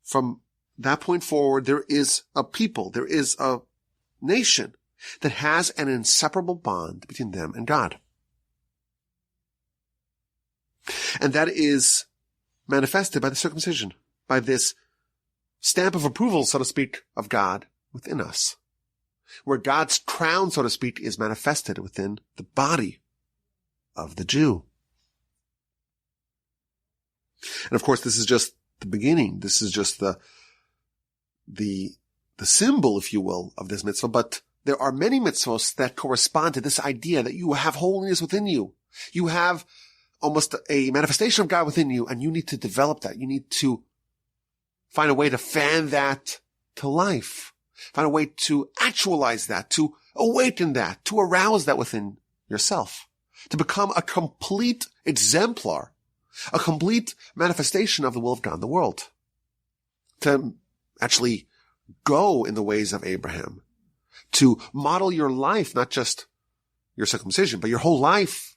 From that point forward, there is a people, there is a nation that has an inseparable bond between them and God. And that is manifested by the circumcision, by this stamp of approval, so to speak, of God within us, where God's crown, so to speak, is manifested within the body of the Jew. And of course, this is just the beginning. This is just the symbol, if you will, of this mitzvah. But there are many mitzvahs that correspond to this idea that you have holiness within you. You have almost a manifestation of God within you, and you need to develop that. You need to find a way to fan that to life. Find a way to actualize that, to awaken that, to arouse that within yourself, to become a complete exemplar, a complete manifestation of the will of God in the world, to actually go in the ways of Abraham, to model your life, not just your circumcision, but your whole life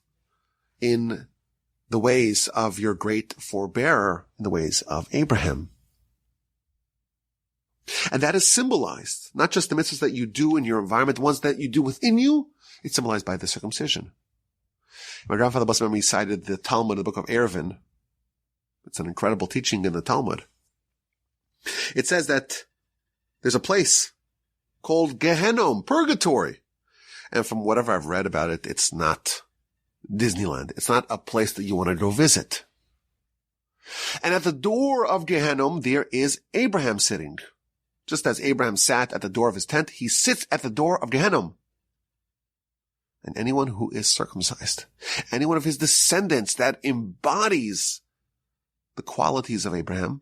in the ways of your great forebearer, in the ways of Abraham. And that is symbolized, not just the mitzvahs that you do in your environment, the ones that you do within you, it's symbolized by the circumcision. My grandfather, blessed memory, cited the Talmud, the book of Eruvin. It's an incredible teaching in the Talmud. It says that there's a place called Gehenom, purgatory. And from whatever I've read about it, it's not Disneyland. It's not a place that you want to go visit. And at the door of Gehenom, there is Abraham sitting. Just as Abraham sat at the door of his tent, he sits at the door of Gehenom. And anyone who is circumcised, anyone of his descendants that embodies the qualities of Abraham,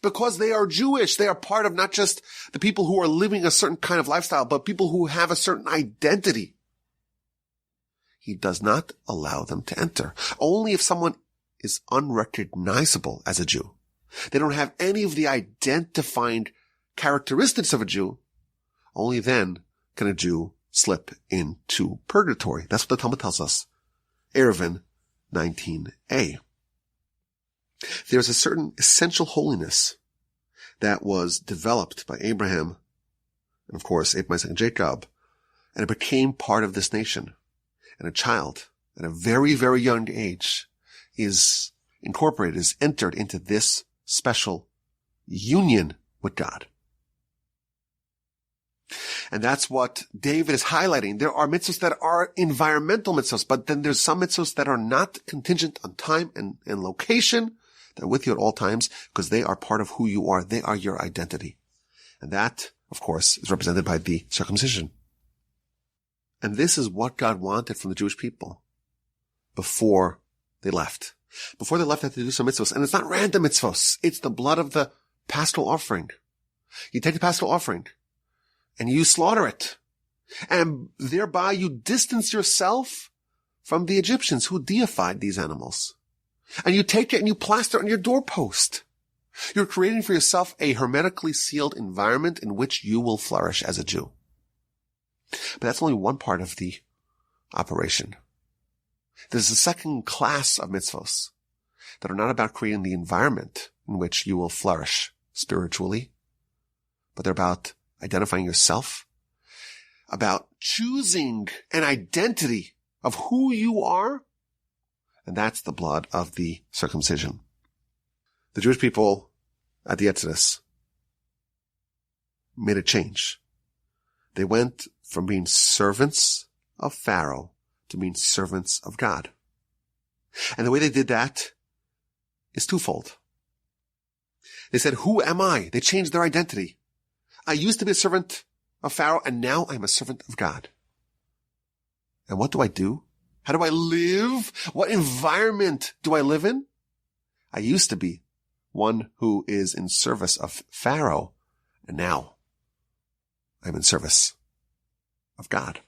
because they are Jewish, they are part of not just the people who are living a certain kind of lifestyle, but people who have a certain identity. He does not allow them to enter. Only if someone is unrecognizable as a Jew. They don't have any of the identifying characteristics of a Jew. Only then can a Jew slip into purgatory. That's what the Talmud tells us. Eruvin 19a. There's a certain essential holiness that was developed by Abraham, and of course, Abraham, Isaac, and Jacob, and it became part of this nation. And a child at a very, very young age is incorporated, is entered into this special union with God. And that's what David is highlighting. There are mitzvahs that are environmental mitzvahs, but then there's some mitzvahs that are not contingent on time and location. They're with you at all times because they are part of who you are. They are your identity. And that, of course, is represented by the circumcision. And this is what God wanted from the Jewish people before they left. Before they left, they had to do some mitzvahs. And it's not random mitzvahs. It's the blood of the paschal offering. You take the paschal offering and you slaughter it. And thereby you distance yourself from the Egyptians who deified these animals. And you take it and you plaster it on your doorpost. You're creating for yourself a hermetically sealed environment in which you will flourish as a Jew. But that's only one part of the operation. There's a second class of mitzvos that are not about creating the environment in which you will flourish spiritually, but they're about identifying yourself, about choosing an identity of who you are, and that's the blood of the circumcision. The Jewish people at the Exodus made a change. They went from being servants of Pharaoh to being servants of God. And the way they did that is twofold. They said, who am I? They changed their identity. I used to be a servant of Pharaoh, and now I'm a servant of God. And what do? How do I live? What environment do I live in? I used to be one who is in service of Pharaoh, and now I'm in service of God.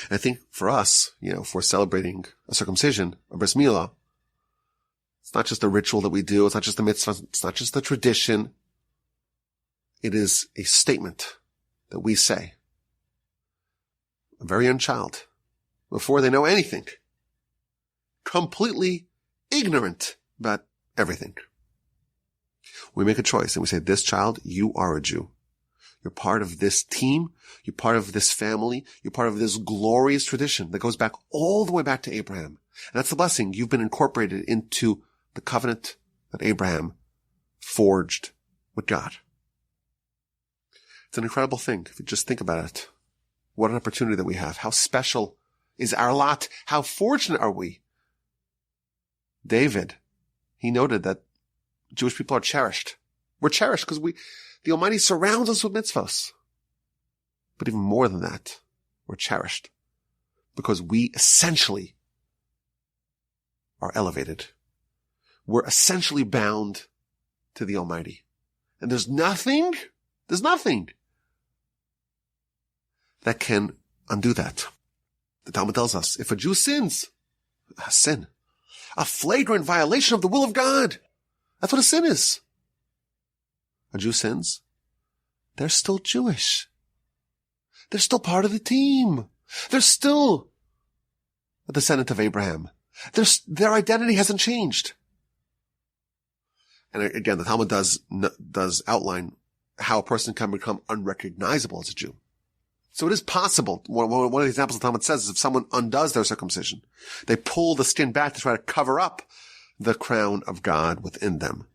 And I think for us, for celebrating a circumcision, a bris milah, it's not just a ritual that we do. It's not just a mitzvah. It's not just a tradition. It is a statement that we say. A very young child, before they know anything, completely ignorant about everything. We make a choice and we say, this child, you are a Jew. You're part of this team. You're part of this family. You're part of this glorious tradition that goes back all the way back to Abraham. And that's the blessing. You've been incorporated into the covenant that Abraham forged with God. It's an incredible thing if you just think about it. What an opportunity that we have. How special is our lot? How fortunate are we? David, he noted that Jewish people are cherished. We're cherished because the Almighty surrounds us with mitzvahs. But even more than that, we're cherished because we essentially are elevated. We're essentially bound to the Almighty. And there's nothing that can undo that. The Talmud tells us, if a Jew sins, a sin, a flagrant violation of the will of God, that's what a sin is. A Jew sins, they're still Jewish. They're still part of the team. They're still a descendant of Abraham. Their identity hasn't changed. And again, the Talmud does outline how a person can become unrecognizable as a Jew. So it is possible. One of the examples the Talmud says is if someone undoes their circumcision, they pull the skin back to try to cover up the crown of God within them.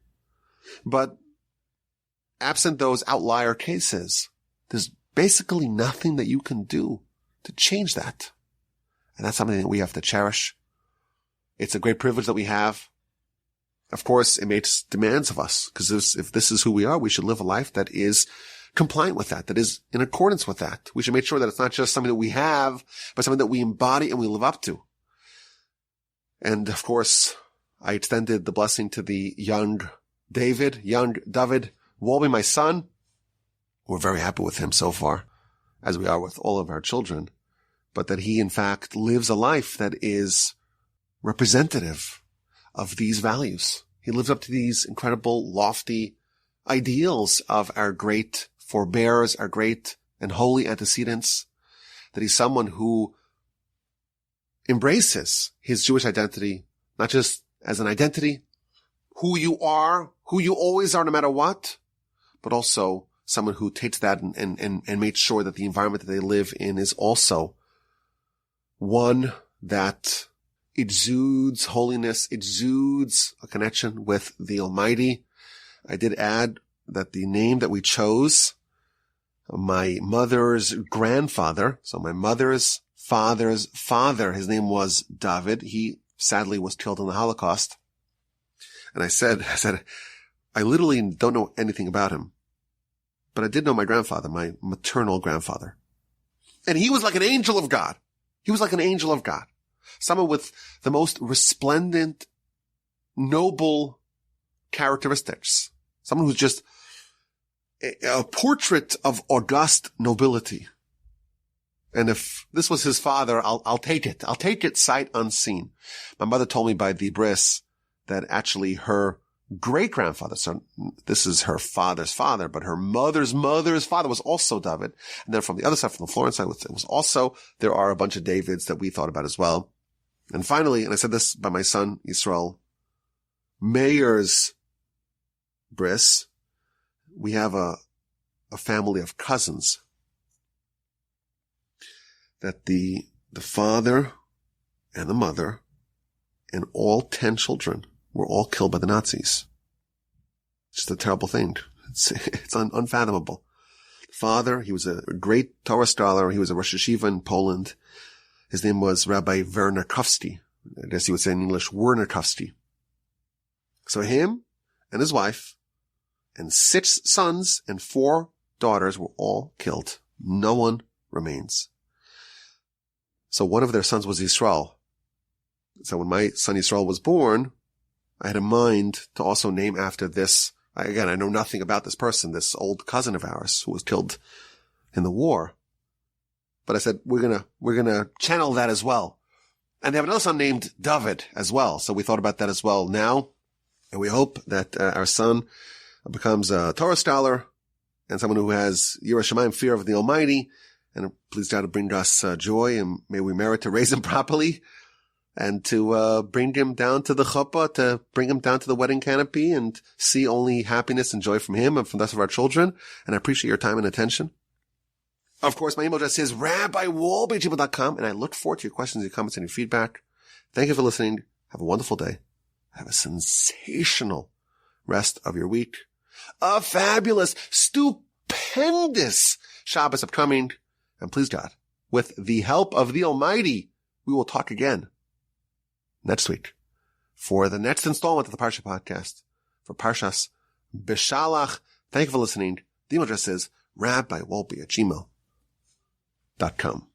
But absent those outlier cases, there's basically nothing that you can do to change that. And that's something that we have to cherish. It's a great privilege that we have. Of course, it makes demands of us, because if this is who we are, we should live a life that is compliant with that is in accordance with that. We should make sure that it's not just something that we have, but something that we embody and we live up to. And of course, I extended the blessing to the young David Wolbe, my son. We're very happy with him so far, as we are with all of our children, but that he in fact lives a life that is representative of these values. He lives up to these incredible, lofty ideals of our great forebears, our great and holy antecedents, that he's someone who embraces his Jewish identity, not just as an identity, who you are, who you always are no matter what, but also someone who takes that and makes sure that the environment that they live in is also one that exudes holiness, exudes a connection with the Almighty. I did add that the name that we chose, my mother's grandfather, so my mother's father's father, his name was David. He sadly was killed in the Holocaust. And I said, I literally don't know anything about him, but I did know my grandfather, my maternal grandfather. And he was like an angel of God. He was like an angel of God. Someone with the most resplendent, noble characteristics. Someone who's just a portrait of august nobility. And if this was his father, I'll take it. I'll take it sight unseen. My mother told me by the bris that actually her great-grandfather, so this is her father's father, but her mother's father was also David. And then from the other side, from the Florence side, it was also, there are a bunch of Davids that we thought about as well. And finally, and I said this by my son, Yisrael, Meir's bris, we have a family of cousins that the father and the mother and all 10 children were all killed by the Nazis. It's just a terrible thing. It's unfathomable. The father, he was a great Torah scholar. He was a Rosh Yeshiva in Poland. His name was Rabbi Werner Kufsty. I guess he would say in English, Werner Kufsty. So him and his wife and 6 sons and 4 daughters were all killed. No one remains. So one of their sons was Yisrael. So when my son Yisrael was born, I had in mind to also name after this. Again, I know nothing about this person, this old cousin of ours who was killed in the war. But I said, we're gonna channel that as well. And they have another son named David as well. So we thought about that as well now. And we hope that our son becomes a Torah scholar and someone who has Yirah Shamayim, fear of the Almighty. And please God to bring us joy, and may we merit to raise him properly and to bring him down to the chuppah, to bring him down to the wedding canopy and see only happiness and joy from him and from the rest of our children. And I appreciate your time and attention. Of course, my email address is rabbiwolbe@gmail.com, and I look forward to your questions, your comments, and your feedback. Thank you for listening. Have a wonderful day. Have a sensational rest of your week. A fabulous, stupendous Shabbos upcoming. And please God, with the help of the Almighty, we will talk again next week for the next installment of the Parsha podcast for Parshas Beshalach. Thank you for listening. The email address is rabbiwolbe@gmail.com.